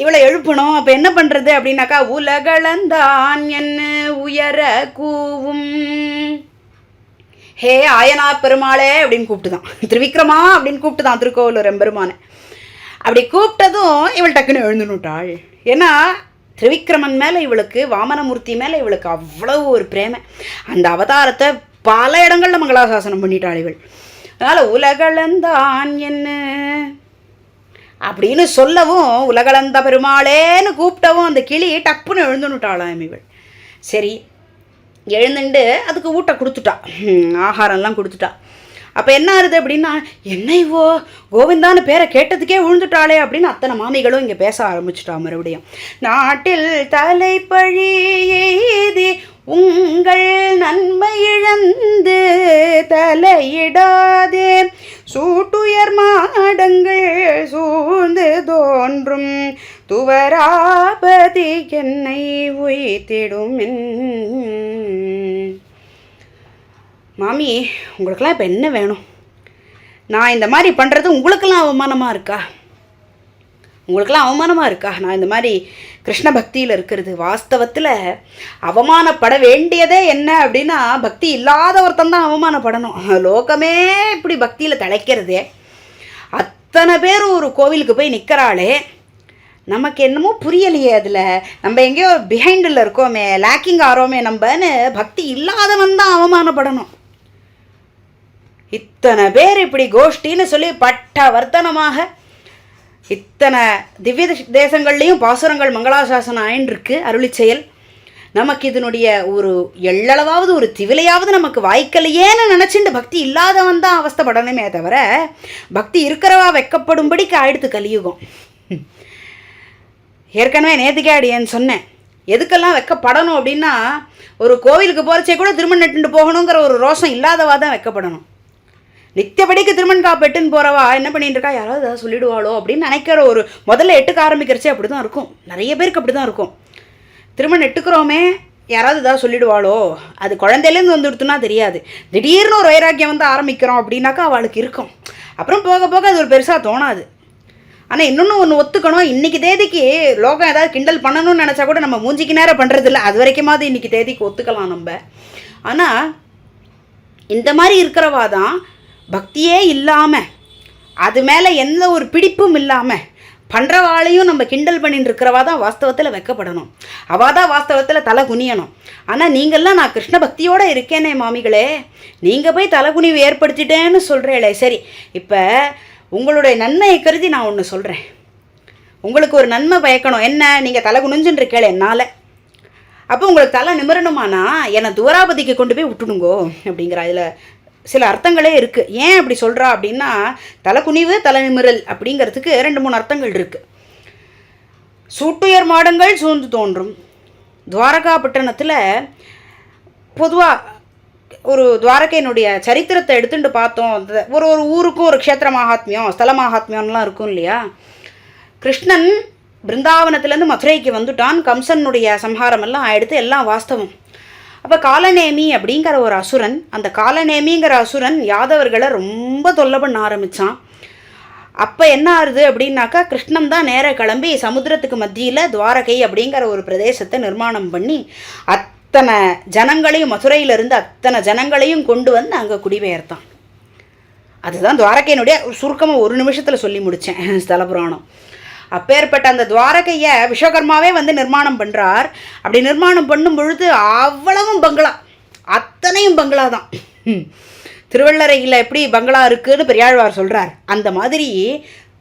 இவளை எழுப்பணும். அப்போ என்ன பண்ணுறது அப்படின்னாக்கா, உலகளந்தான் என்ன உயர கூவும் ஹே ஆயனா பெருமாளே அப்படின்னு கூப்பிட்டுதான், திரிவிக்ரமா அப்படின்னு கூப்பிட்டுதான் திருக்கோவிலூர் எம்பெருமானை. அப்படி கூப்பிட்டதும் இவள் டக்குன்னு எழுந்துனுட்டாள். ஏன்னா திரிவிக்ரமன் மேலே இவளுக்கு, வாமனமூர்த்தி மேலே இவளுக்கு அவ்வளவு ஒரு பிரேமை. அந்த அவதாரத்தை பல இடங்களில் மங்களாசாசனம் பண்ணிட்டாள் இவள். அதனால் உலகளந்தான் என்ன அப்படின்னு சொல்லவும், உலகளந்த பெருமாளேன்னு கூப்பிட்டவும் அந்த கிளி டப்புன்னு எழுந்துனுட்டாளாம் இவள். சரி, எழுந்துண்டு அதுக்கு ஊட்ட கொடுத்துட்டா, ஆகாரம்லாம் கொடுத்துட்டா. அப்போ என்ன ஆகுது அப்படின்னா, என்ன இவோ கோவிந்தான்னு பேரை கேட்டதுக்கே விழுந்துட்டாளே அப்படின்னு அத்தனை மாமிகளும் இங்கே பேச ஆரம்பிச்சுட்டா மறுபடியும். நாட்டில் தலைப்பழி எய்தி உங்கள் நன்மை இழந்து தலையிடாதே, சூட்டுயர் மாடங்கள் சூழ்ந்து தோன்றும் துவராபதி என்னை உய்த்திடும். மாமி, உங்களுக்கெல்லாம் இப்போ என்ன வேணும்? நான் இந்த மாதிரி பண்ணுறது உங்களுக்கெல்லாம் அவமானமாக இருக்கா? உங்களுக்கெல்லாம் அவமானமாக இருக்கா நான் இந்த மாதிரி கிருஷ்ண பக்தியில் இருக்கிறது? வாஸ்தவத்தில் அவமானப்பட வேண்டியதே என்ன அப்படின்னா, பக்தி இல்லாத ஒருத்தன் தான் அவமானப்படணும். லோகமே இப்படி பக்தியில் திளைக்கிறதே, அத்தனை பேர் ஒரு கோவிலுக்கு போய் நிற்கிறாளே, நமக்கு என்னமோ புரியலையே, அதில் நம்ம எங்கேயோ பிஹைண்டில் இருக்கோமே, லேக்கிங் ஆகிறோமே நம்பன்னு பக்தி இல்லாதவன் தான் அவமானப்படணும். இத்தனை பேர் இப்படி கோஷ்டின்னு சொல்லி பட்ட வர்த்தனமாக இத்தனை திவ்ய தேசங்கள்லேயும் பாசுரங்கள் மங்களாசாசனம் ஆயின்றிருக்கு, அருளி செயல். நமக்கு இதனுடைய ஒரு எள்ளளவாவது ஒரு திவிலையாவது நமக்கு வாய்க்கலையேன்னு நினச்சிட்டு பக்தி இல்லாதவன் தான் அவஸ்தைப்படணுமே தவிர, பக்தி இருக்கிறவா வெக்கப்படும்படிக்கு ஆயிடுத்து கலியுகம். ஏற்கனவே நேற்றுக்கே அடியேன்னு சொன்னேன், எதுக்கெல்லாம் வெக்கப்படணும் அப்படின்னா, ஒரு கோவிலுக்கு போகிறச்சே கூட திருமணம் நட்டுட்டு போகணுங்கிற ஒரு ரோஷம் இல்லாதவா தான் வெக்கப்படணும். நித்தியபடிக்கு திருமண் காப்பெட்டுன்னு போகிறவா என்ன பண்ணிட்டு இருக்கா, யாராவது ஏதாவது சொல்லிடுவாளோ அப்படின்னு நினைக்கிற ஒரு முதல்ல எட்டுக்க ஆரம்பிக்கிறச்சே அப்படி தான் இருக்கும். நிறைய பேருக்கு அப்படி தான் இருக்கும். திருமணம் எட்டுக்கிறோமே, யாராவது ஏதாவது சொல்லிடுவாளோ, அது குழந்தையிலேருந்து வந்துடுத்துனா தெரியாது, திடீர்னு ஒரு வைராக்கியம் வந்து ஆரம்பிக்கிறோம் அப்படின்னாக்கா அவளுக்கு இருக்கும். அப்புறம் போக போக அது ஒரு பெருசாக தோணாது. ஆனால் இன்னொன்று ஒன்று ஒத்துக்கணும், இன்றைக்கி தேதிக்கு லோகம் ஏதாவது கிண்டல் பண்ணணும்னு நினச்சா கூட நம்ம மூஞ்சிக்கு நேரம் பண்ணுறதில்ல, அது வரைக்குமாவது இன்றைக்கி தேதிக்கு ஒத்துக்கலாம் நம்ம. ஆனால் இந்த மாதிரி இருக்கிறவா தான் பக்தியே இல்லாமல், அது மேலே எந்த ஒரு பிடிப்பும் இல்லாமல் பண்ணுறவாளையும் நம்ம கிண்டல் பண்ணிட்டு இருக்கிறவா தான் வாஸ்தவத்தில் வெக்கப்படணும். அவள் தான் வாஸ்தவத்தில் தலை குனியணும். ஆனால் நீங்கள்லாம் நான் கிருஷ்ண பக்தியோடு இருக்கேனே மாமிகளே, நீங்கள் போய் தலை குனிவு ஏற்படுத்திட்டேன்னு சொல்கிறேளே. சரி, இப்போ உங்களுடைய நன்மையை கருதி நான் ஒன்று சொல்கிறேன். உங்களுக்கு ஒரு நன்மை பயக்கணும். என்ன, நீங்கள் தலை குனிஞ்சுன்னு இருக்கேளே என்னால், அப்போ உங்களுக்கு தலை நிமிரணுமானா என்னை தூராபதிக்கு கொண்டு போய் விட்டுடுங்கோ அப்படிங்கிற அதில் சில அர்த்தங்களே இருக்குது. ஏன் அப்படி சொல்கிறா அப்படின்னா, தலை குனிவு தலை நிமிரல் அப்படிங்கிறதுக்கு 2-3 அர்த்தங்கள் இருக்குது. சூட்டுயர் மாடங்கள் சூழ்ந்து தோன்றும். துவாரகா பட்டணத்தில் பொதுவாக ஒரு துவாரகையினுடைய சரித்திரத்தை எடுத்துகிட்டு பார்த்தோம், ஒரு ஊருக்கும் ஒரு க்ஷேத்திர மகாத்மியம், ஸ்தல மகாத்மியம்லாம் இருக்கும் இல்லையா. கிருஷ்ணன் பிருந்தாவனத்துலேருந்து மதுரைக்கு வந்துட்டான். கம்சனுடைய சம்ஹாரமெல்லாம் ஆயிடுத்து, எல்லாம் வாஸ்தவம். அப்போ காலநேமி அப்படிங்கிற ஒரு அசுரன், அந்த காலநேமிங்கிற அசுரன் யாதவர்களை ரொம்ப தொல்லை பண்ண ஆரம்பித்தான். அப்போ என்ன ஆகுது அப்படின்னாக்கா, கிருஷ்ணன் தான் நேராக கிளம்பி சமுத்திரத்துக்கு மத்தியில் துவாரகை அப்படிங்கிற ஒரு பிரதேசத்தை நிர்மாணம் பண்ணி அத்தனை ஜனங்களையும், மதுரையிலிருந்து அத்தனை ஜனங்களையும் கொண்டு வந்து அங்கே குடிபெயர்த்தான். அதுதான் துவாரகையினுடைய சுருக்கமாக ஒரு நிமிஷத்தில் சொல்லி முடித்தேன் ஸ்தல புராணம். அப்பேற்பட்ட அந்த துவாரகையை விஸ்வகர்மாவே வந்து நிர்மாணம் பண்ணுறார். அப்படி நிர்மாணம் பண்ணும் பொழுது அவ்வளவும் பங்களா, அத்தனையும் பங்களா தான். திருவள்ளரையில் எப்படி பங்களா இருக்குதுன்னு பெரியாழ்வார் சொல்கிறார், அந்த மாதிரி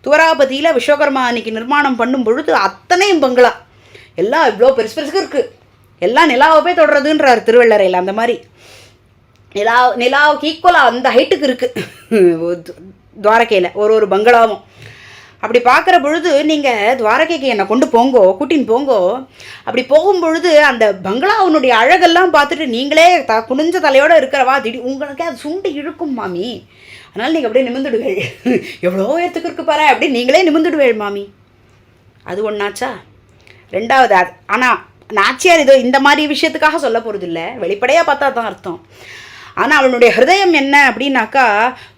துவராபதியில் விஸ்வகர்மா அன்னைக்கு நிர்மாணம் பண்ணும் பொழுது அத்தனையும் பங்களா, எல்லாம் இவ்வளோ பெருசு பெருசுக்கு இருக்குது, எல்லாம் நிலாவை போய் தொடர்றதுன்றார் திருவள்ளரையில். அந்த மாதிரி நிலாவுக்கு ஈக்குவலாக அந்த ஹைட்டுக்கு இருக்குது துவாரகையில் ஒரு பங்களாவும். அப்படி பார்க்குற பொழுது நீங்கள் துவாரகைக்கு என்னை கொண்டு போங்கோ, கூட்டின்னு போங்கோ. அப்படி போகும்பொழுது அந்த பங்களாவுனுடைய அழகெல்லாம் பார்த்துட்டு நீங்களே குனிஞ்ச தலையோடு இருக்கிறவா உங்களுக்கே அது சுண்டு இழுக்கும் மாமி. அதனால் நீங்கள் அப்படியே நிமிந்துடுவேள், எவ்வளோ ஏற்றுக்கு இருக்கு பாரு, அப்படி நீங்களே நிமிந்துடுவேள் மாமி. அது ஒன்றாச்சா? ரெண்டாவது ஆனால் நாச்சியார் இதோ இந்த மாதிரி விஷயத்துக்காக சொல்ல போகிறது இல்லை, வெளிப்படையாக பார்த்தா தான் அர்த்தம். ஆனால் அவனுடைய ஹிருதயம் என்ன அப்படின்னாக்கா,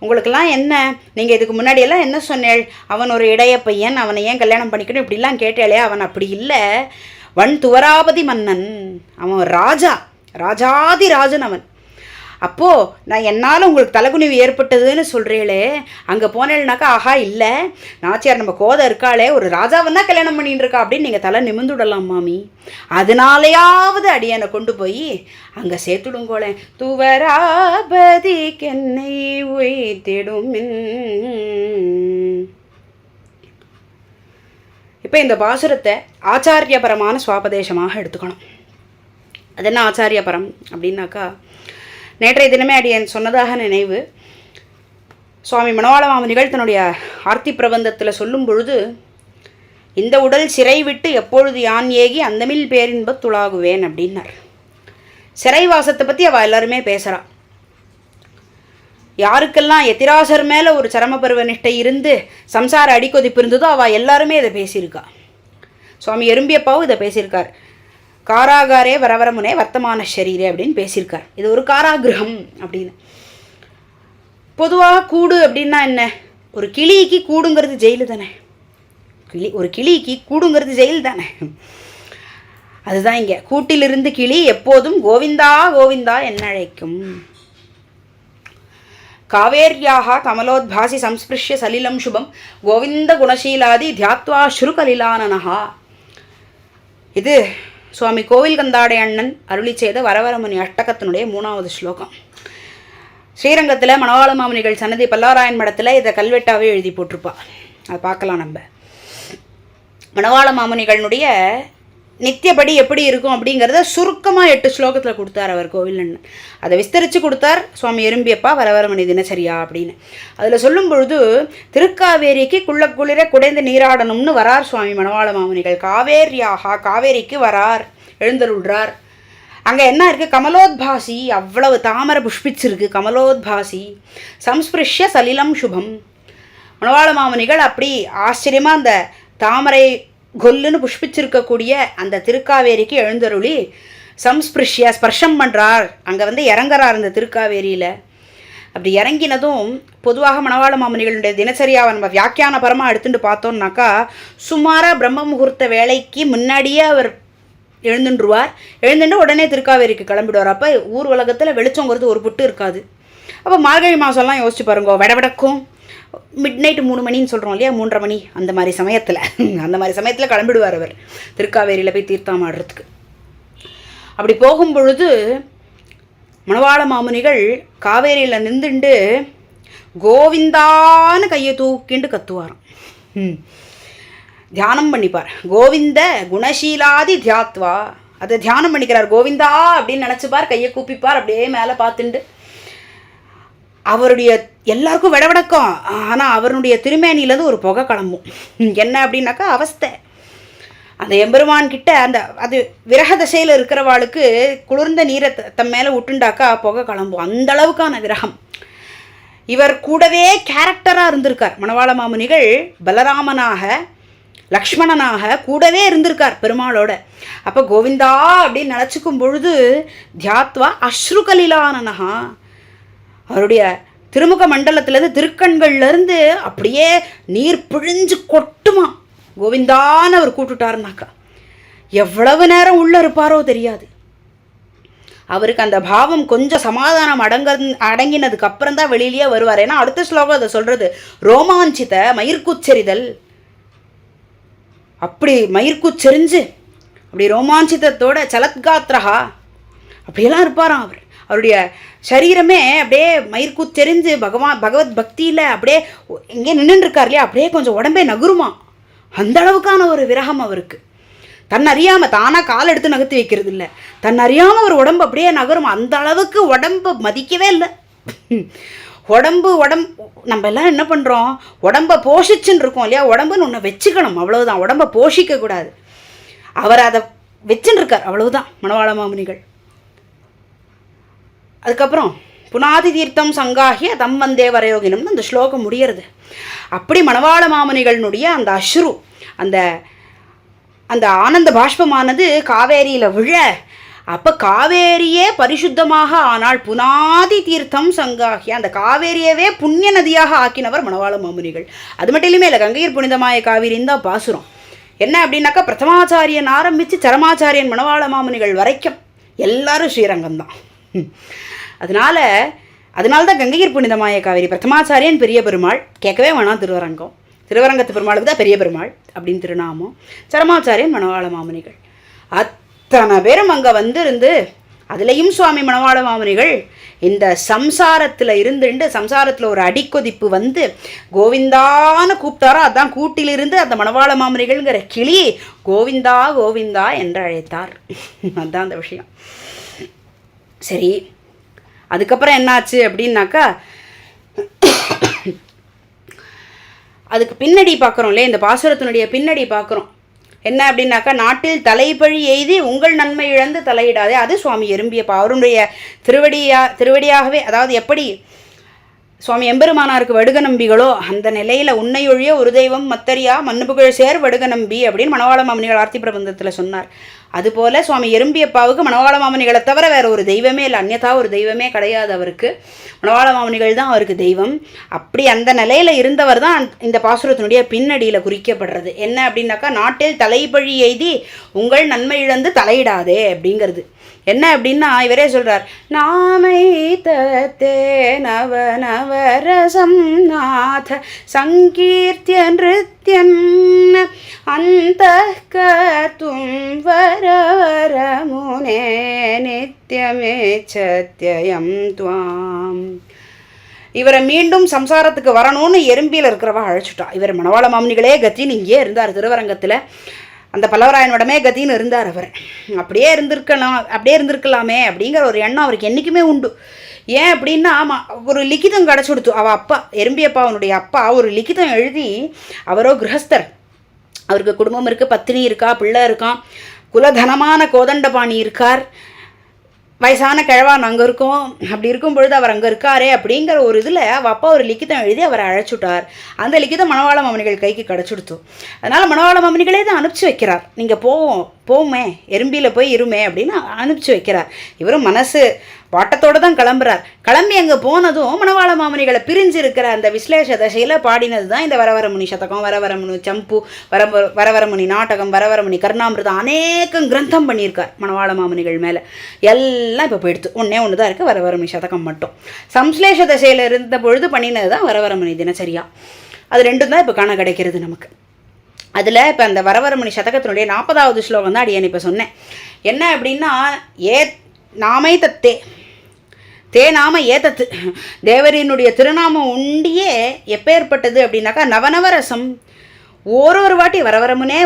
உங்களுக்கெல்லாம் என்ன, நீங்கள் இதுக்கு முன்னாடியெல்லாம் என்ன சொன்னேள், அவன் ஒரு இடைய பையன், அவனை ஏன் கல்யாணம் பண்ணிக்கணும் இப்படிலாம் கேட்டாலே, அவன் அப்படி இல்லை, வன் துவராபதி மன்னன், அவன் ராஜா, ராஜாதி ராஜன் அவன். அப்போது நான் என்னால் உங்களுக்கு தலைகுனிவு ஏற்பட்டதுன்னு சொல்கிறீங்களே, அங்கே போனேன்னாக்கா ஆஹா இல்லை நாச்சியார் நம்ம கோதை இருக்காளே ஒரு ராஜாவன் தான் கல்யாணம் பண்ணிட்டு இருக்கா அப்படின்னு நீங்கள் தலை நிமிந்துடலாம் மாமி. அதனாலையாவது அடியனை கொண்டு போய் அங்கே சேர்த்துடுங்கோளே. துவராபதி கென்னை உய்திடும். இப்போ இந்த பாசுரத்தை ஆச்சாரியபரமான சுவாபதேசமாக எடுத்துக்கணும். அது என்ன ஆச்சாரியபரம் அப்படின்னாக்கா, நேற்றைய தினமே அடியன் சொன்னதாக நினைவு. சுவாமி மணவாள மாமுனிகள் தன்னுடைய ஆர்த்தி பிரபந்தத்தில் சொல்லும் பொழுது, இந்த உடல் சிறை விட்டு எப்பொழுது யான் ஏகி அந்தமில் பேரின்பத்துளாகுவேன் அப்படின்னார். சிறைவாசத்தை பற்றி அவள் எல்லாருமே பேசுகிறா. யாருக்கெல்லாம் எத்திராசர் மேலே ஒரு சரமபருவ நிஷ்டை இருந்து சம்சார அடிக்கொதிப்பு இருந்ததோ அவள் எல்லாருமே இதை பேசியிருக்கா. சுவாமி எறும்பியப்பாவும் இதை பேசியிருக்கார். காராகாரே வரவரமுனே வர்த்தமான ஷரீரே அப்படின்னு பேசியிருக்கார். இது ஒரு காராகிரகம் அப்படின்னு. பொதுவாக கூடு அப்படின்னா என்ன, ஒரு கிளிக்கு கூடுங்கிறது ஜெயிலு தானே, ஒரு கிளிக்கு கூடுங்கிறது ஜெயில் தானே. அதுதான் இங்கே, கூட்டிலிருந்து கிளி எப்போதும் கோவிந்தா கோவிந்தா என்ன அழைக்கும். காவேரியாக கமலோத்பாசி சம்ஸ்பிருஷ்ய சலிலம் சுபம் கோவிந்த குணசீலாதி தியாத்வா ஸ்ருகலிலானனஹா. இது சுவாமி கோவில் கந்தாடை அண்ணன் அருளி செய்த வரவரமுனி அஷ்டகத்தினுடைய 3வது ஸ்லோகம். ஸ்ரீரங்கத்தில் மணவாள மாமுனிகள் சன்னதி பல்லாராயன் மடத்தில் இதை கல்வெட்டாவே எழுதி போட்டிருப்பா, அதை பார்க்கலாம். நம்ம மணவாள மாமுனிகளுடைய நித்தியப்படி எப்படி இருக்கும் அப்படிங்கிறத சுருக்கமாக 8 ஸ்லோகத்தில் கொடுத்தார் அவர் கோவில் அண்ணன். அதை விஸ்தரித்து கொடுத்தார் சுவாமி எறும்பியப்பா வரவரமணி தினசரியா அப்படின்னு. அதில் சொல்லும் பொழுது திருக்காவேரிக்கு குளிர குடைந்து நீராடணும்னு வரார் சுவாமி மணவாள மாமுனிகள். காவேரியாக காவேரிக்கு வரார், எழுந்தருள்றார். அங்கே என்ன இருக்குது, கமலோத்பாசி, அவ்வளவு தாமரை புஷ்பிச்சிருக்கு, கமலோத்பாசி சம்ஸ்பிருஷ்ய சலிலம் சுபம். மணவாள மாமுனிகள் அப்படி ஆச்சரியமாக அந்த தாமரை கொல்லுன்னு புஷ்பிச்சிருக்கக்கூடிய அந்த திருக்காவேரிக்கு எழுந்தருளி சம்ஸ்பிருஷ்ய ஸ்பர்ஷம் பண்ணுறார். அங்கே வந்து இறங்குறார் அந்த திருக்காவேரியில். அப்படி இறங்கினதும் பொதுவாக மணவாள மாமுனிகளுடைய தினசரியாக நம்ம வியாக்கியானபரமாக எடுத்துகிட்டு பார்த்தோம்னாக்கா, சுமாராக பிரம்ம முகூர்த்த வேலைக்கு முன்னாடியே அவர் எழுந்துருவார். எழுந்துட்டு உடனே திருக்காவேரிக்கு கிளம்பிடுவார். அப்போ ஊர் உலகத்தில் வெளிச்சங்கிறது ஒரு புட்டு இருக்காது. அப்போ மார்கழி மாதம்லாம் யோசிச்சு பாருங்க, விடவிடக்கும் மிட் நைட்டு 3 மணின்னு சொல்கிறோம் இல்லையா, 3:30 மணி, அந்த மாதிரி சமயத்தில் கிளம்பிடுவார் அவர் திருக்காவேரியில் போய் தீர்த்தம் ஆடுறதுக்கு. அப்படி போகும் பொழுது மணவாள மாமுனிகள் காவேரியில் நின்றுண்டு கோவிந்தான்னு கையை தூக்கிண்டு கத்துவாராம். தியானம் பண்ணிப்பார். கோவிந்த குணசீலாதி தியாத்வா, அதை தியானம் பண்ணிக்கிறார். கோவிந்தா அப்படின்னு நினச்சிப்பார், கையை கூப்பிப்பார், அப்படியே மேலே பார்த்துண்டு. அவருடைய எல்லாருக்கும் விடவிடக்கும், ஆனால் அவருடைய திருமேனிலேருந்து ஒரு புகை கிளம்பும். என்ன அப்படின்னாக்கா அவஸ்தை. அந்த எம்பெருமான் கிட்ட அந்த அது விரக தசையில் இருக்கிறவாளுக்கு குளிர்ந்த நீரை தம் மேலே விட்டுண்டாக்கா புகை கிளம்பும். அந்த அளவுக்கான விரகம். இவர் கூடவே கேரக்டராக இருந்திருக்கார் மணவாள மாமுனிகள். பலராமனாக லக்ஷ்மணனாக கூடவே இருந்திருக்கார் பெருமாளோட. அப்போ கோவிந்தா அப்படின்னு நினச்சிக்கும் பொழுது தியாத்வா அஸ்ருகலிலானனஹா, அவருடைய திருமுக மண்டலத்திலேருந்து திருக்கண்கள்லேருந்து அப்படியே நீர் பிழிஞ்சு கொட்டுமா கோவிந்தான்னு அவர் கூட்டுட்டாருனாக்கா. எவ்வளவு நேரம் உள்ளே இருப்பாரோ தெரியாது. அவருக்கு அந்த பாவம் கொஞ்சம் சமாதானம் அடங்கினதுக்கு அப்புறம் தான் வெளியிலேயே வருவார். ஏன்னா அடுத்த ஸ்லோகம் அதை சொல்கிறது, ரோமாஞ்சித மயிர்குச்செறிதல். அப்படி மயிர்குச்செறிஞ்சு அப்படி ரோமாஞ்சிதத்தோட சலத்காத்ரஹா அப்படியெல்லாம் இருப்பாராம் அவர். அவருடைய சரீரமே அப்படியே மயிர்குச்செறிஞ்சு பகவத் பக்தியில் அப்படியே இங்கே நின்றுருக்கார் இல்லையா, அப்படியே கொஞ்சம் உடம்பே நகுருமா. அந்த அளவுக்கான ஒரு விரகம் அவருக்கு. தன்னறியாமல் தானாக கால் எடுத்து நகர்த்தி வைக்கிறது இல்லை, தன்னறியாமல் ஒரு உடம்பு அப்படியே நகரும். அந்த அளவுக்கு உடம்பு மதிக்கவே இல்லை. உடம்பு நம்ம எல்லாம் என்ன பண்ணுறோம், உடம்பை போஷிச்சுன்னு இருக்கோம் இல்லையா, உடம்புன்னு ஒன்று வச்சுக்கணும், அவ்வளவுதான். உடம்பை போஷிக்கக்கூடாது. அவர் அதை வச்சுன்னு இருக்கார், அவ்வளவுதான் மணவாள மாமுனிகள். அதுக்கப்புறம் புனாதி தீர்த்தம் சங்காகிய தம் வந்தே வரயோகினம்னு அந்த ஸ்லோகம் முடியறது. அப்படி மணவாள மாமுனிகளினுடைய அந்த அஸ்ரு, அந்த ஆனந்த பாஷ்பமானது காவேரியில் விழ, அப்போ காவேரியே பரிசுத்தமாக ஆனால் புனாதி தீர்த்தம் சங்காகிய, அந்த காவேரியவே புண்ணிய நதியாக ஆக்கினவர் மணவாள மாமுனிகள். அது மட்டும் இல்லையுமே இல்லை, கங்கையர் புனிதமாய காவிரின்னு தான் பாசுரம். என்ன அப்படின்னாக்கா, பிரதமாச்சாரியன் ஆரம்பித்து சரமாச்சாரியன் மணவாள மாமுனிகள் வரைக்கும் எல்லாரும் ஸ்ரீரங்கம்தான். அதனால தான் கங்கையர் புனிதமாய காவிரி. பிரதமாச்சாரியன் பெரிய பெருமாள், கேட்கவே வேணாம், திருவரங்கத்து பெருமாளுக்கு தான் பெரிய பெருமாள் அப்படின்னு திருநாமம். சரமாச்சாரியன் மணவாள மாமுனிகள். அத்தனை பேரும் அங்கே இருந்து அதுலேயும் சுவாமி மணவாள மாமுனிகள் இந்த சம்சாரத்தில் இருந்துட்டு, சம்சாரத்தில் ஒரு அடிக்கொதிப்பு வந்து கோவிந்தான்னு கூப்பிட்டாரோ, அதான் கூட்டிலிருந்து அந்த மணவாள மாமுனிகள்ங்கிற கிளி கோவிந்தா கோவிந்தா என்று அழைத்தார். அதுதான் அந்த விஷயம். சரி, அதுக்கப்புறம் என்னாச்சு அப்படின்னாக்கா, அதுக்கு பின்னாடி பார்க்குறோம் இல்லையா, இந்த பாசுரத்தினுடைய பின்னாடி பார்க்குறோம். என்ன அப்படின்னாக்கா, நாட்டில் தலைப்பழி எய்தி உங்கள் நன்மை இழந்து தலையிடாதே. அது சுவாமி எறும்பியப்பா அவருடைய திருவடியாகவே, அதாவது எப்படி சுவாமி எம்பெருமானாருக்கு வடுக நம்பிகளோ அந்த நிலையில் உன்னையொழிய ஒரு தெய்வம் மத்தரியா மண்ணுபுகழ் சேர் வடுக நம்பி அப்படின்னு மணவாள மாமுனிகள் ஆர்த்தி பிரபந்தத்தில் சொன்னார். அதுபோல் சுவாமி எறும்பியப்பாவுக்கு மணவாள மாமுனிகளை தவிர வேறு ஒரு தெய்வமே இல்லை, அந்நியதா ஒரு தெய்வமே கிடையாது அவருக்கு. மணவாள மாமுனிகள் தான் அவருக்கு தெய்வம். அப்படி அந்த நிலையில் இருந்தவர் தான் இந்த பாசுரத்தினுடைய பின்னடியில் குறிக்கப்படுறது. என்ன அப்படின்னாக்கா, நாட்டில் தலைப்பழி எய்தி உங்கள் நன்மை இழந்து தலையிடாதே அப்படிங்கிறது. என்ன அப்படின்னா, இவரே சொல்கிறார், நாமை தத்தே நவ நவரசம் நாத சங்கீர்த்திய நிருத்யன் அந்த கத்தும் வர வர முனே நித்யமே சத்யம் துவாம். இவரை மீண்டும் சம்சாரத்துக்கு வரணும்னு எறும்பியில் இருக்கிறவா அழைச்சிட்டா. இவர் மணவாள மாமுனிகளே கத்தின்னு இங்கே இருந்தார் திருவரங்கத்தில். அந்த பல்லவராயன் வடமே கத்தின்னு இருந்தார். அவர் அப்படியே இருந்திருக்கலாமே அப்படிங்கிற ஒரு எண்ணம் அவருக்கு என்றைக்குமே உண்டு. ஏன் அப்படின்னா, ஒரு லிখিதம் கிடச்சி கொடுத்து அவள் அப்பா எறும்பியப்பாவனுடைய அப்பா ஒரு லிখিதம் எழுதி, அவரோ கிரகஸ்தர், அவருக்கு குடும்பம் இருக்குது, பத்தினி இருக்கா, பிள்ளை இருக்கான், குலதனமான கோதண்டபாணி இருக்கார், வயசான கிழவான் அங்கே இருக்கும். அப்படி இருக்கும் பொழுது அவர் அங்கே இருக்காரே அப்படிங்கிற ஒரு இதில் அவள் அப்பா ஒரு லிখিதம் எழுதி அவரை அழைச்சுட்டார். அந்த லிখিதம் மணவாள மாமுனிகள் கைக்கு கிடச்சுடுத்தோம். அதனால் மணவாள மாமுனிகளே தான் அனுப்பிச்சி வைக்கிறார். நீங்கள் போமே எறும்பியில் போய் இருமே அப்படின்னு அனுப்பிச்சி வைக்கிறார். இவரும் மனசு வாட்டத்தோடு தான் கிளம்புறார். கிளம்பி அங்கே போனதும் மணவாள மாமுனிகளை பிரிஞ்சு இருக்கிற அந்த விஸ்லேஷ தசையில் பாடினது தான் இந்த வரவரமுனி சதகம், வரவரமுனி சம்பு, வரவரமுனி நாடகம், வரவரமுனி கர்ணாமிருதம், அநேகம் கிரந்தம் பண்ணியிருக்கார் மணவாள மாமுனிகள் மேலே. எல்லாம் இப்போ போயிடுத்து, ஒன்று தான் இருக்குது, வரவரமுனி சதகம் மட்டும். சம்ஸ்லேஷ தசையில் இருந்த பொழுது பண்ணினது தான் வரவரமுனி தினச்சரியா. அது ரெண்டும் தான் இப்போ காண கிடைக்கிறது நமக்கு. அதில் இப்போ அந்த வரவரமுனி சதகத்தினுடைய 40வது ஸ்லோகம் தான் அடியேன் இப்போ சொன்னேன். என்ன அப்படின்னா, நாமை தத்தே தே நாம ஏதத்து, தேவரினுடைய திருநாமம் உண்டியே எப்பேற்பட்டது அப்படின்னாக்கா, நவநவரசம். ஒரு வாட்டி வரவரமுனே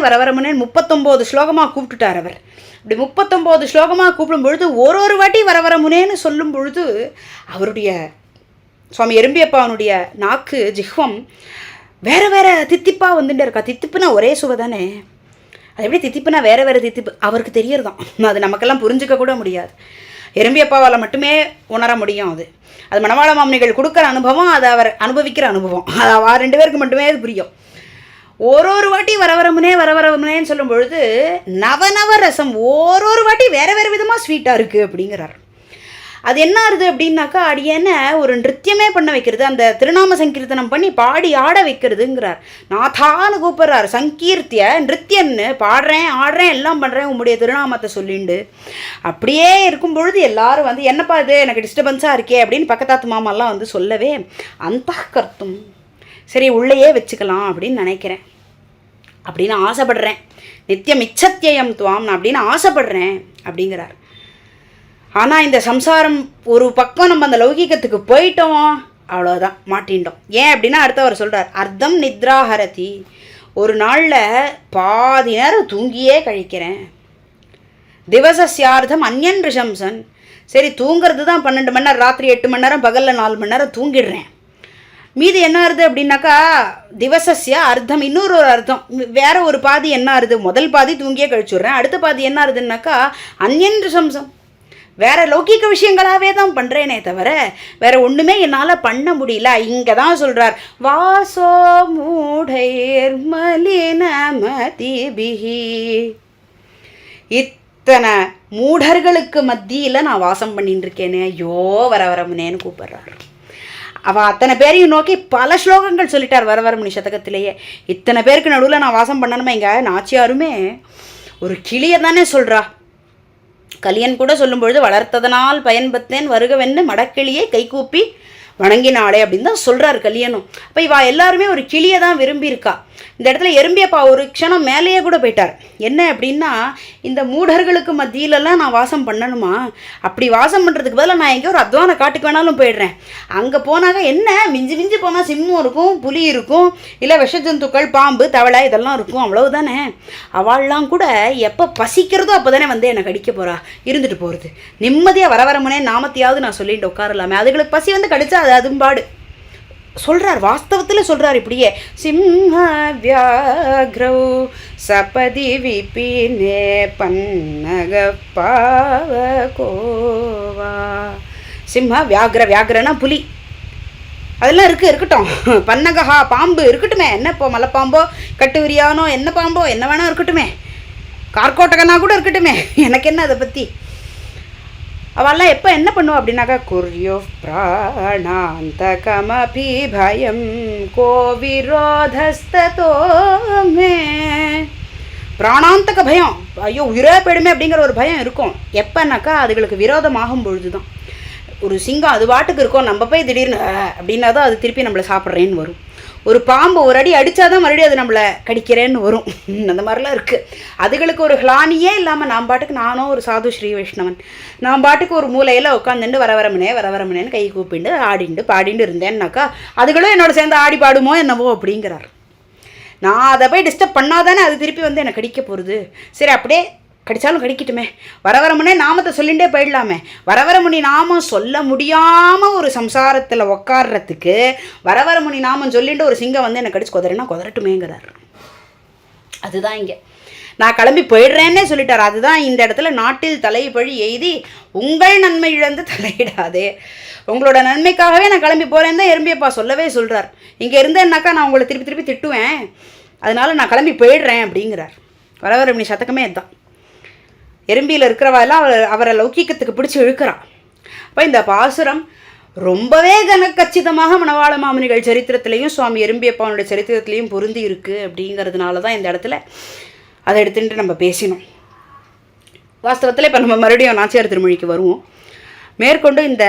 39 ஸ்லோகமாக கூப்பிட்டுட்டார் அவர். அப்படி 39 ஸ்லோகமாக கூப்பிடும் பொழுது ஒரு வாட்டி வரவரமுனேன்னு சொல்லும் பொழுது அவருடைய சுவாமி எறும்பியப்பாவனுடைய நாக்கு ஜிஹ்வம் வேறு தித்திப்பாக வந்துட்டே இருக்கா. தித்திப்புனா ஒரே சுவை தானே, அது எப்படி தித்திப்புனா வேறு தித்திப்பு அவருக்கு தெரியறதான். அது நமக்கெல்லாம் புரிஞ்சிக்க கூட முடியாது. எறும்பியப்பாவால் மட்டுமே உணர முடியும். அது மணவாள மாமுனிகள் கொடுக்குற அனுபவம், அது அவர் அனுபவிக்கிற அனுபவம். அது 2 பேருக்கு மட்டுமே அது புரியும். ஒரு வாட்டி வரவரமுனேன்னு சொல்லும் பொழுது நவநவ ரசம் ஒரு வாட்டி வேறு விதமாக ஸ்வீட்டாக இருக்குது அப்படிங்கிறார். அது என்ன ஆகுது அப்படின்னாக்கா அடியேன ஒரு நிருத்தியமே பண்ண வைக்கிறது, அந்த திருநாம சங்கீர்த்தனம் பண்ணி பாடி ஆட வைக்கிறதுங்கிறார். நாதான்னு கூப்பிட்றாரு, சங்கீர்த்திய நிருத்தியன்னு பாடுறேன் ஆடுறேன் எல்லாம் பண்ணுறேன் உம்முடைய திருநாமத்தை சொல்லிண்டு. அப்படியே இருக்கும் பொழுது எல்லாரும் வந்து என்னப்பா இது எனக்கு டிஸ்டர்பன்ஸாக இருக்கே அப்படின்னு பக்கத்தாத்து மாமாலாம் வந்து சொல்லவே அந்த கர்த்தம் சரி உள்ளேயே வச்சுக்கலாம் அப்படின்னு நினைக்கிறேன், அப்படின்னு ஆசைப்படுறேன். நித்தியம் இச்சத்தியம் துவாம் அப்படின்னு ஆசைப்படுறேன் அப்படிங்கிறார். ஆனால் இந்த சம்சாரம் ஒரு பக்கம் நம்ம அந்த லௌகிகத்துக்கு போயிட்டோம், அவ்வளோதான் மாட்டின்ட்டோம். ஏன் அப்படின்னா அடுத்தவர் சொல்கிறார், அர்த்தம் நித்ராஹரதி, ஒரு நாளில் பாதி நேரம் தூங்கியே கழிக்கிறேன். திவசஸ்யார்த்தம் அந்யன் ரிஷம்சன், சரி தூங்கிறது தான் 12 மணி நேரம், ராத்திரி 8 மணி நேரம், பகலில் 4 மணி நேரம் தூங்கிடுறேன். மீது என்ன ஆறுது அப்படின்னாக்கா திவசஸ்யா அர்த்தம், இன்னொரு அர்த்தம் வேற ஒரு பாதி என்ன ஆறுது, முதல் பாதி தூங்கியே கழிச்சுட்றேன், அடுத்த பாதி என்ன ஆறுதுன்னாக்கா அந்யன் ரிஷம்சம், வேற லௌகிக விஷயங்களாகவே தான் பண்ணுறேனே தவிர வேற ஒன்றுமே என்னால் பண்ண முடியல. இங்கே தான் சொல்கிறார், வாசோ மூடைர் மலினமதிபிஹி, இத்தனை மூடர்களுக்கு மத்தியில் நான் வாசம் பண்ணிட்டு இருக்கேனே, ஐயோ வரமுனேன்னு கூப்பிட்றாரு. அவள் அத்தனை பேரையும் நோக்கி பல ஸ்லோகங்கள் சொல்லிட்டார் வரமுனி சதகத்திலேயே. இத்தனை பேருக்கு நடுவில் நான் வாசம் பண்ணணுமே. இங்கே நாச்சியாருமே ஒரு கிளியை தானே சொல்கிறா. கலியன் கூட சொல்லும் பொழுது வளர்த்ததனால் பயன்பத்தேன் வருகவென்னு மடக்கிளியை கைகூப்பி வணங்கினாளே அப்படின்னு தான் சொல்கிறார் கலியனும். அப்போ இவா எல்லாருமே ஒரு கிளியை தான் விரும்பியிருக்கா. இந்த இடத்துல எறும்பியப்பா ஒரு க்ஷணம் மேலேயே கூட போயிட்டார். என்ன அப்படின்னா, இந்த மூடர்களுக்கு மத்தியிலலாம் நான் வாசம் பண்ணணுமா, அப்படி வாசம் பண்ணுறதுக்கு பதிலாக நான் எங்கேயோ ஒரு அத்வான காட்டுக்கு வேணாலும் போயிடுறேன். அங்கே போனாக்க என்ன மிஞ்சி போனால் சிம்மம் இருக்கும், புலி இருக்கும், இல்லை விஷஜந்துக்கள் பாம்பு தவளை இதெல்லாம் இருக்கும், அவ்வளவுதானே. அவள்லாம் கூட எப்போ பசிக்கிறதோ அப்போ தானே வந்து என்னை கடிக்க போகிறா, இருந்துட்டு போகிறது. நிம்மதியாக வரமுனே நாமத்தையாவது நான் சொல்லிட்டு உட்காரலாமே, அதுகளுக்கு பசி வந்து கடிச்சா அது அதும்பாடு சொல்கிறார். வாஸ்தவத்தில் சொல்கிறார் இப்படியே, சிம்ம வியாக்ரௌ சபதி விபினே பன்னக பாவகோவா. சிம்ம வியாக்ரனா புலி, அதெல்லாம் இருக்கட்டும். பன்னகஹா பாம்பு இருக்கட்டுமே, என்ன இப்போ மலைப்பாம்போ கட்டு விரியானோ என்ன பாம்போ என்ன வேணா இருக்கட்டுமே, கார்கோட்டகனா கூட இருக்கட்டுமே, எனக்கு என்ன அதை பற்றி. அவெல்லாம் எப்போ என்ன பண்ணுவோம் அப்படின்னாக்கா, குர்யோ பிராணாந்தகமபி பயம் கோவிரோதஸ்தோமே, பிராணாந்தக பயம், ஐயோ உயிரே போயிடுமே அப்படிங்கிற ஒரு பயம் இருக்கும். எப்போன்னாக்கா அதுகளுக்கு விரோதமாகும் பொழுது தான். ஒரு சிங்கம் அது பாட்டுக்கு இருக்கும், நம்ம போய் திடீர்னு அப்படின்னா தான் அது திருப்பி நம்மளை சாப்பிட்றேன்னு வரும். ஒரு பாம்பு ஒரு அடி அடித்தாதான் மறுபடியும் அது நம்மளை கடிக்கிறேன்னு வரும். அந்த மாதிரிலாம் இருக்குது. அதுகளுக்கு ஒரு ஹ்லானியே இல்லாமல் நான் பாட்டுக்கு, நானும் ஒரு சாது ஸ்ரீ வைஷ்ணவன், நான் பாட்டுக்கு ஒரு மூலையில் உட்காந்துட்டு வரமுனேன்னு கை கூப்பிண்டு ஆடிண்டு பாடிண்டு இருந்தேன்னாக்கா அதுகளும் என்னோட சேர்ந்து ஆடி பாடுமோ என்னவோ அப்படிங்கிறார். நான் அதை போய் டிஸ்டர்ப் பண்ணாதானே அது திருப்பி வந்து என்னை கடிக்க போகிறது. சரி அப்படியே கடித்தாலும் கடிக்கட்டுமே, வரமுனே நாமத்தை சொல்லிகிட்டே போயிடலாமே. வரமுனி நாமம் சொல்ல முடியாமல் ஒரு சம்சாரத்தில் உக்காடுறதுக்கு வரமுனி நாமம் சொல்லிட்டு ஒரு சிங்கம் வந்து என்னை கடிச்சு கொதறட்டுமேங்கிறார். அதுதான் இங்கே நான் கிளம்பி போயிடுறேன்னே சொல்லிட்டார். அதுதான் இந்த இடத்துல நாட்டில் தலைப்பழி எய்தி உங்கள் நன்மை இழந்து தலையிடாதே, உங்களோட நன்மைக்காகவே நான் கிளம்பி போகிறேன்னு தான் எறும்பியப்பா சொல்லவே சொல்கிறார். இங்கே இருந்தேன்னாக்கா நான் உங்களை திருப்பி திட்டுவேன், அதனால் நான் கிளம்பி போயிடுறேன் அப்படிங்கிறார். வரமுனி சதகமே அதுதான். எறும்பியில் இருக்கிறவாயெல்லாம் அவரை லௌகிக்கத்துக்கு பிடிச்சி இழுக்கிறான். அப்போ இந்த பாசுரம் ரொம்பவே கச்சிதமாக மணவாள மாமுனிகள் சரித்திரத்திலையும் சுவாமி எறும்பியப்பாவுடைய சரித்திரத்திலையும் பொருந்தி இருக்குது. அப்படிங்கிறதுனால தான் இந்த இடத்துல அதை எடுத்துட்டு நம்ம பேசினோம். வாஸ்தவத்தில் இப்போ நம்ம மறுபடியும் நாச்சியார் திருமொழிக்கு வருவோம். மேற்கொண்டு இந்த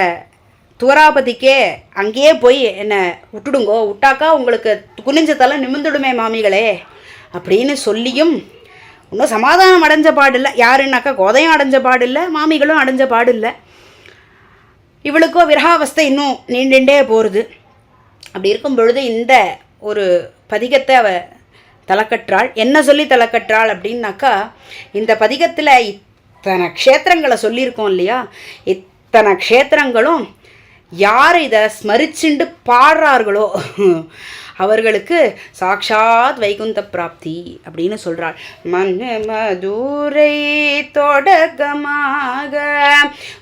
துவராபதிக்கே அங்கேயே போய் என்னை விட்டுடுங்கோ, விட்டாக்கா உங்களுக்கு குனிஞ்ச தலை நிமிந்துடுமே மாமிகளே அப்படின்னு சொல்லியும் இன்னும் சமாதானம் அடைஞ்ச பாடில்லை. யாருன்னாக்கா கோதையும் அடைஞ்ச பாடில்லை, மாமிகளும் அடைஞ்ச பாடில்லை. இவளுக்கோ விரகாவஸ்தை இன்னும் நீண்டுண்டே போகிறது. அப்படி இருக்கும் பொழுது இந்த ஒரு பதிகத்தை அவ தலைக்கற்றாள். என்ன சொல்லி தலைக்கற்றாள் அப்படின்னாக்கா, இந்த பதிகத்தில் இத்தனை க்ஷேத்திரங்களை சொல்லியிருக்கோம் இல்லையா, இத்தனை க்ஷேத்திரங்களும் யார் இதை ஸ்மரிச்சுண்டு பாடுறார்களோ அவர்களுக்கு சாக்ஷாத் வைகுந்த பிராப்தி அப்படின்னு சொல்கிறாள். மண்ணு மதுரை தொடக்கமாக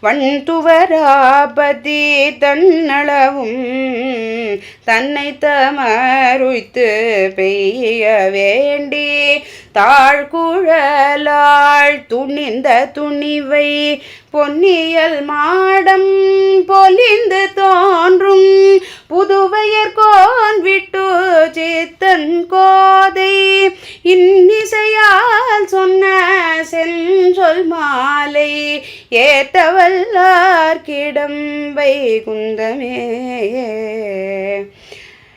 வண்துவராபதி தன்னளவும் தன்னை தமருய்த்து பெய்ய வேண்டி தாழ்குழலாள் துணிந்த துணிவை பொன்னியல் மாடம் பொலிந்து தோன்றும் புதுவையர்கோன் விட்டு சித்தன் கோதை இன்னிசையால் சொன்ன செஞ்சொல் மாலை ஏத்தவல்லார்க்கிடம் வைகுந்தமே.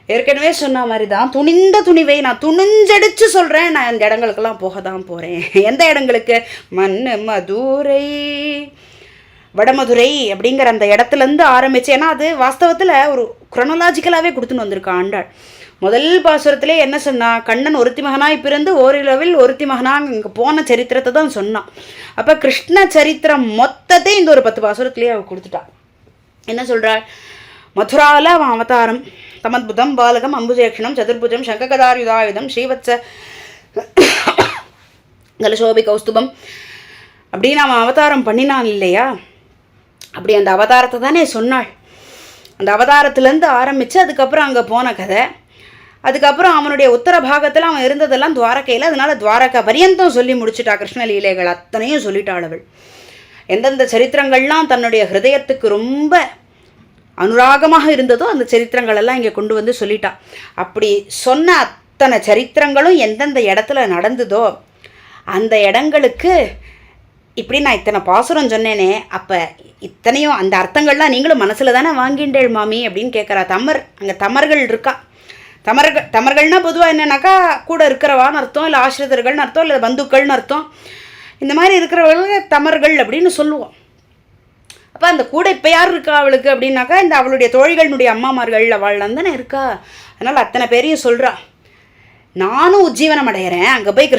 ஏற்கனவே சொன்ன மாதிரி தான் துணிந்த துணிவை நான் துணிஞ்சடிச்சு சொல்கிறேன். நான் அந்த இடங்களுக்கெல்லாம் போக தான் போகிறேன். எந்த இடங்களுக்கு? மண்ணு மதுரை, வடமதுரை அப்படிங்கிற அந்த இடத்துலேருந்து ஆரம்பிச்சு. ஏன்னா அது வாஸ்தவத்தில் ஒரு குரோனலாஜிக்கலாகவே கொடுத்துன்னு வந்திருக்கான் ஆண்டாள். முதல் பாசுரத்திலே என்ன சொன்னா? கண்ணன் ஒருத்தி மகனாய் பிறந்து ஓரிரவில் ஒருத்தி மகனாக இங்கே போன சரித்திரத்தை தான் சொன்னான். அப்போ கிருஷ்ண சரித்திரம் மொத்தத்தை இந்த ஒரு 10 பாசுரத்திலே அவள் கொடுத்துட்டான். என்ன சொல்கிறாள்? மதுராவில் அவன் அவதாரம், தமத்புதம் பாலகம் அம்புஜேக்ஷணம் சதுர்புஜம் சங்ககதாயுதாயுதம் ஸ்ரீவத்ச கலசோபி கௌஸ்துபம் அப்படின்னு அவன் அவதாரம் பண்ணினான் இல்லையா? அப்படி அந்த அவதாரத்தை தானே சொன்னாள். அந்த அவதாரத்துலேருந்து ஆரம்பித்து அதுக்கப்புறம் அங்கே போன கதை. அதுக்கப்புறம் அவனுடைய உத்தர பாகத்தில் அவன் இருந்ததெல்லாம் துவாரகையில். அதனால துவாரகா பரியந்தம் சொல்லி முடிச்சுட்டா. கிருஷ்ணலீலைகள் அத்தனையும் சொல்லிட்டாள் அவள். எந்தெந்த சரித்திரங்கள்லாம் தன்னுடைய ஹிருதயத்துக்கு ரொம்ப அனுராகமாக இருந்ததோ அந்த சரித்திரங்களெல்லாம் இங்கே கொண்டு வந்து சொல்லிட்டான். அப்படி சொன்ன அத்தனை சரித்திரங்களும் எந்தெந்த இடத்துல நடந்ததோ அந்த இடங்களுக்கு இப்படி நான் இத்தனை பாசுரம் சொன்னேனே, அப்போ இத்தனையும் அந்த அர்த்தங்கள்லாம் நீங்களும் மனசில் தானே வாங்கிண்டேள் மாமி அப்படின்னு கேட்குறா. அங்கே தமர்கள் இருக்கா. தமர்கள்னால் பொதுவாக என்னன்னாக்கா கூட இருக்கிறவான்னு அர்த்தம், இல்லை ஆசிரியர்கள்னு அர்த்தம், இல்லை பந்துக்கள்னு அர்த்தம். இந்த மாதிரி இருக்கிறவர்கள் தமர்கள் அப்படின்னு சொல்லுவோம். அப்போ அந்த கூட இப்போ யார் இருக்கா அவளுக்கு அப்படின்னாக்கா இந்த அவளுடைய தோழிகளினுடைய அம்மாமார்கள் அவள்லாம் தானே இருக்கா. அதனால் அத்தனை பேரையும் சொல்கிறா. நானும் உஜ்ஜீவனம் அடையிறேன், அங்கே போய்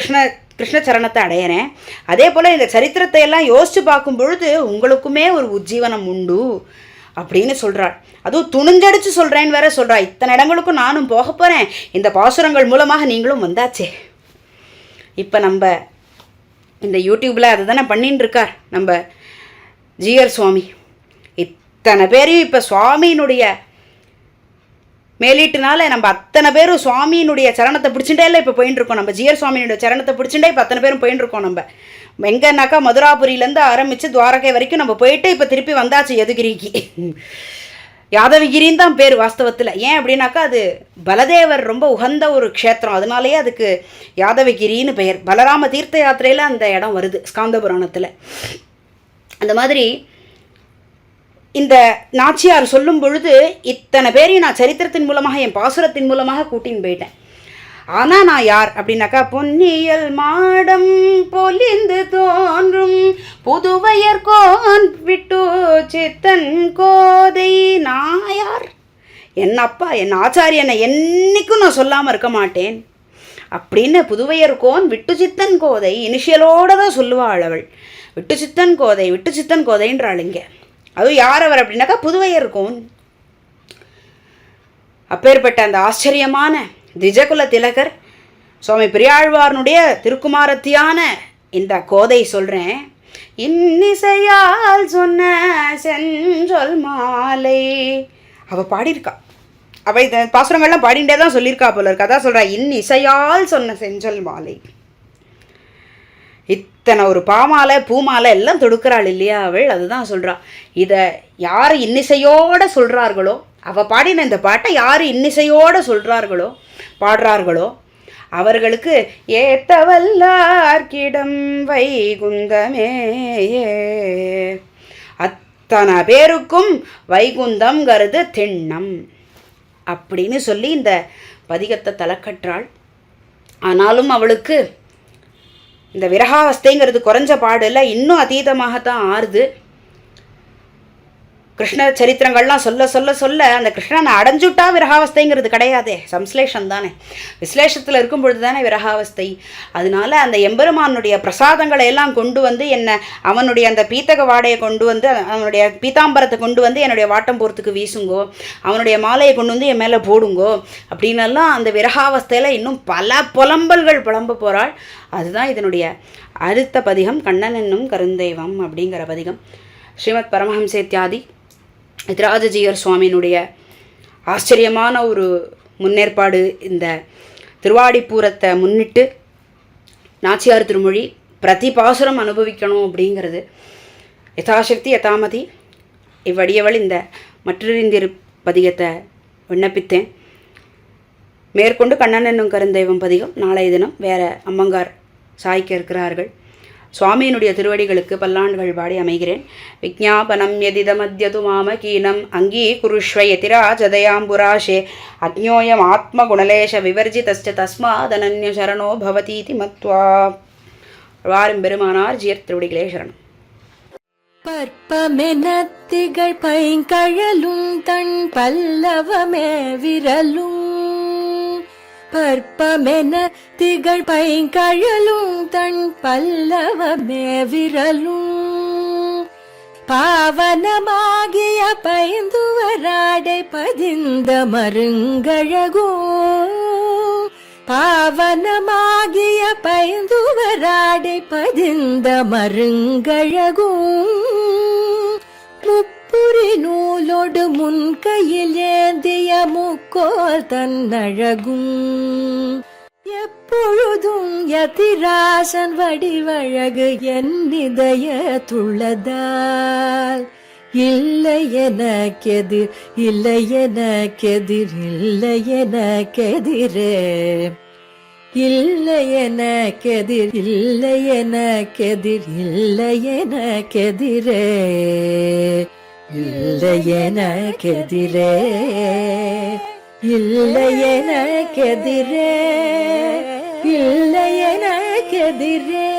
கிருஷ்ணச்சரணத்தை அடையிறேன். அதே போல் இந்த சரித்திரத்தை எல்லாம் யோசித்து பார்க்கும் பொழுது உங்களுக்குமே ஒரு உஜ்ஜீவனம் உண்டு அப்படின்னு சொல்கிறாள். அதுவும் துணிஞ்சடிச்சு சொல்கிறேன்னு வேற சொல்கிறா. இத்தனை இடங்களுக்கும் நானும் போக போகிறேன், இந்த பாசுரங்கள் மூலமாக நீங்களும் வந்தாச்சே. இப்போ நம்ம இந்த யூடியூப்பில் அதை தானே பண்ணின்னு இருக்கார் நம்ம ஜிஆர் சுவாமி. இத்தனை பேரையும் இப்போ சுவாமியினுடைய மேலீட்டுனால நம்ம அத்தனை பேரும் சுவாமியினுடைய சரணத்தை பிடிச்சுட்டே இல்லை இப்போ போயின்னு இருக்கோம். நம்ம ஜிஆர் சுவாமியினுடைய சரணத்தை பிடிச்சுட்டே இப்போ அத்தனை பேரும் போயின்னு இருக்கோம். நம்ம எங்கன்னாக்கா மதுராபுரியிலேருந்து ஆரம்பித்து துவாரகை வரைக்கும் நம்ம போயிட்டு இப்போ திருப்பி வந்தாச்சு யதுகிரிக்கு. யாதவகிரின்னு தான் பேர் வாஸ்தவத்தில். ஏன் அப்படின்னாக்கா அது பலதேவர் ரொம்ப உகந்த ஒரு க்ஷேத்திரம், அதனாலேயே அதுக்கு யாதவகிரின்னு பெயர். பலராம தீர்த்த யாத்திரையில் அந்த இடம் வருது ஸ்காந்த புராணத்தில். அந்த மாதிரி இந்த நாச்சியார் சொல்லும் பொழுது இத்தனை பேரையும் நான் சரித்திரத்தின் மூலமாக என் பாசுரத்தின் மூலமாக கூட்டின்னு போயிட்டேன். ஆனால் நான் யார் அப்படின்னாக்கா பொன்னியல் மாடம் பொலிந்து தோன்றும் புதுவையர்கோன் விட்டு சித்தன் கோதை. நான் யார்? என் அப்பா என் ஆச்சாரியனை என்னைக்கும் நான் சொல்லாமல் இருக்க மாட்டேன் அப்படின்னு புதுவையர்கோன் விட்டு சித்தன் கோதை இனிஷியலோடு தான் சொல்லுவாள் அவள். விட்டு சித்தன் கோதைன்றாள் இங்கே. அதுவும் யார் அவர் அப்படின்னாக்கா புதுவையர்கோன். அப்பேற்பட்ட அந்த ஆச்சரியமான திஜகுல திலகர் சுவாமி பெரியாழ்வார்னுடைய திருக்குமாரத்தியான இந்த கோதை சொல்கிறேன். இன்னிசையால் சொன்ன செஞ்சொல் மாலை அவள் பாடியிருக்கா. அவள் இந்த பாசுரங்கள்லாம் பாடிண்டே தான் சொல்லியிருக்கா போல இருக்கா. அதான் சொல்கிறா இன்னிசையால் சொன்ன செஞ்சொல் மாலை. இத்தனை ஒரு பாமாலை பூமாலை எல்லாம் தொடுக்கிறாள் இல்லையா அவள். அதுதான் சொல்கிறா. இதை யார் இன்னிசையோடு சொல்கிறார்களோ, அவள் பாடின இந்த பாட்டை யார் இன்னிசையோடு சொல்கிறார்களோ பாடுறார்களோ அவர்களுக்கு ஏத்தவல்லார்க்கிடம் வைகுந்தமே. அத்தனை பேருக்கும் வைகுந்தம்ங்கிறது திண்ணம் அப்படின்னு சொல்லி இந்த பதிகத்தை தலைக்கற்றாள். ஆனாலும் அவளுக்கு இந்த விரகாவஸ்தைங்கிறது குறைஞ்ச பாடு இல்லை, இன்னும் அதீதமாகத்தான் ஆறுது. கிருஷ்ண சரித்திரங்கள்லாம் சொல்ல சொல்ல சொல்ல அந்த கிருஷ்ணனை அடைஞ்சுட்டா விரகாவஸ்தைங்கிறது கிடையாதே, சம்ஸ்லேஷம் தானே. விஸ்லேஷத்தில் இருக்கும் பொழுது தானே விரகாவஸ்தை. அதனால அந்த எம்பெருமானுடைய பிரசாதங்களை எல்லாம் கொண்டு வந்து என்னை அவனுடைய அந்த பீத்தக வாடையை கொண்டு வந்து அவனுடைய பீதாம்பரத்தை கொண்டு வந்து என்னுடைய வாட்டம் போகிறதுக்கு வீசுங்கோ, அவனுடைய மாலையை கொண்டு வந்து என் மேலே போடுங்கோ அப்படின்னெல்லாம் அந்த விரகாவஸ்தையில் இன்னும் பல புலம்பல்கள் புலம்ப போகிறாள். அதுதான் இதனுடைய அடுத்த பதிகம், கண்ணன் என்னும் கருந்தெய்வம் அப்படிங்கிற பதிகம். ஸ்ரீமத் பரமஹம்சேத்யாதி யதிராஜஜீயர் சுவாமியினுடைய ஆச்சரியமான ஒரு முன்னேற்பாடு. இந்த திருவாடிப்பூரத்தை முன்னிட்டு நாச்சியார் திருமொழி பிரதிபாசுரம் அனுபவிக்கணும் அப்படிங்கிறது. யதாசக்தி யதாமதி இவ்வடியவள் இந்த மற்றறிந்திரு பதிகத்தை விண்ணப்பித்தேன். மேற்கொண்டு கண்ணன் என்னும் கருந்தெய்வம் பதிகம் நாளைய தினம் வேற அம்மங்கார் சாய்க்க இருக்கிறார்கள். சுவாமியினுடைய திருவடிகளுக்கு பல்லாண்டுகள் பாடி அமைகிறேன். விஜ்ஞாபனம் எதிதமத்யது மாம கீனம் அங்கீகுருஷ்வ யதிராஜதயாம்புராஷே அக்ஞோயம் ஆத்மகுணலேஷ விவர்ஜிதஸ்ச தஸ்மாதனன்ய சரணோ பவதீதி மத்வா. பெருமானார் ஜியர் திருவடிகளே சரணம். பற்பமெனத்திகள் பைங்கழலும் தன் பல்லவமே விரலும் பற்பமென திகழ் பைங்கழலும் தன் பல்லவமே விரலும் பாவனமாகிய பைந்துவராடை பதிந்த மருங்கழகும் பாவனமாகிய பைந்துவராடை பதிந்த மருங்கழகும் முப்புரி நூலோடு முன் கையில் ஏந்திய முக்கோல் தன்னழகும் எப்பொழுதும் யதிராசன் வடிவழகு என் இதயத்துள்ளதால் இல்லை எனக்கெதிர் இல்லை எனக்கெதிர் இல்லை எனக்கெதிரே இல்லை எனக்கெதிர் இல்லை எனக்கெதிர் இல்லை எனக்கெதிரே இல்லை எனக்கெதிரே இல்லை எனக்கெதிரே இல்லை எனக்கெதிரே.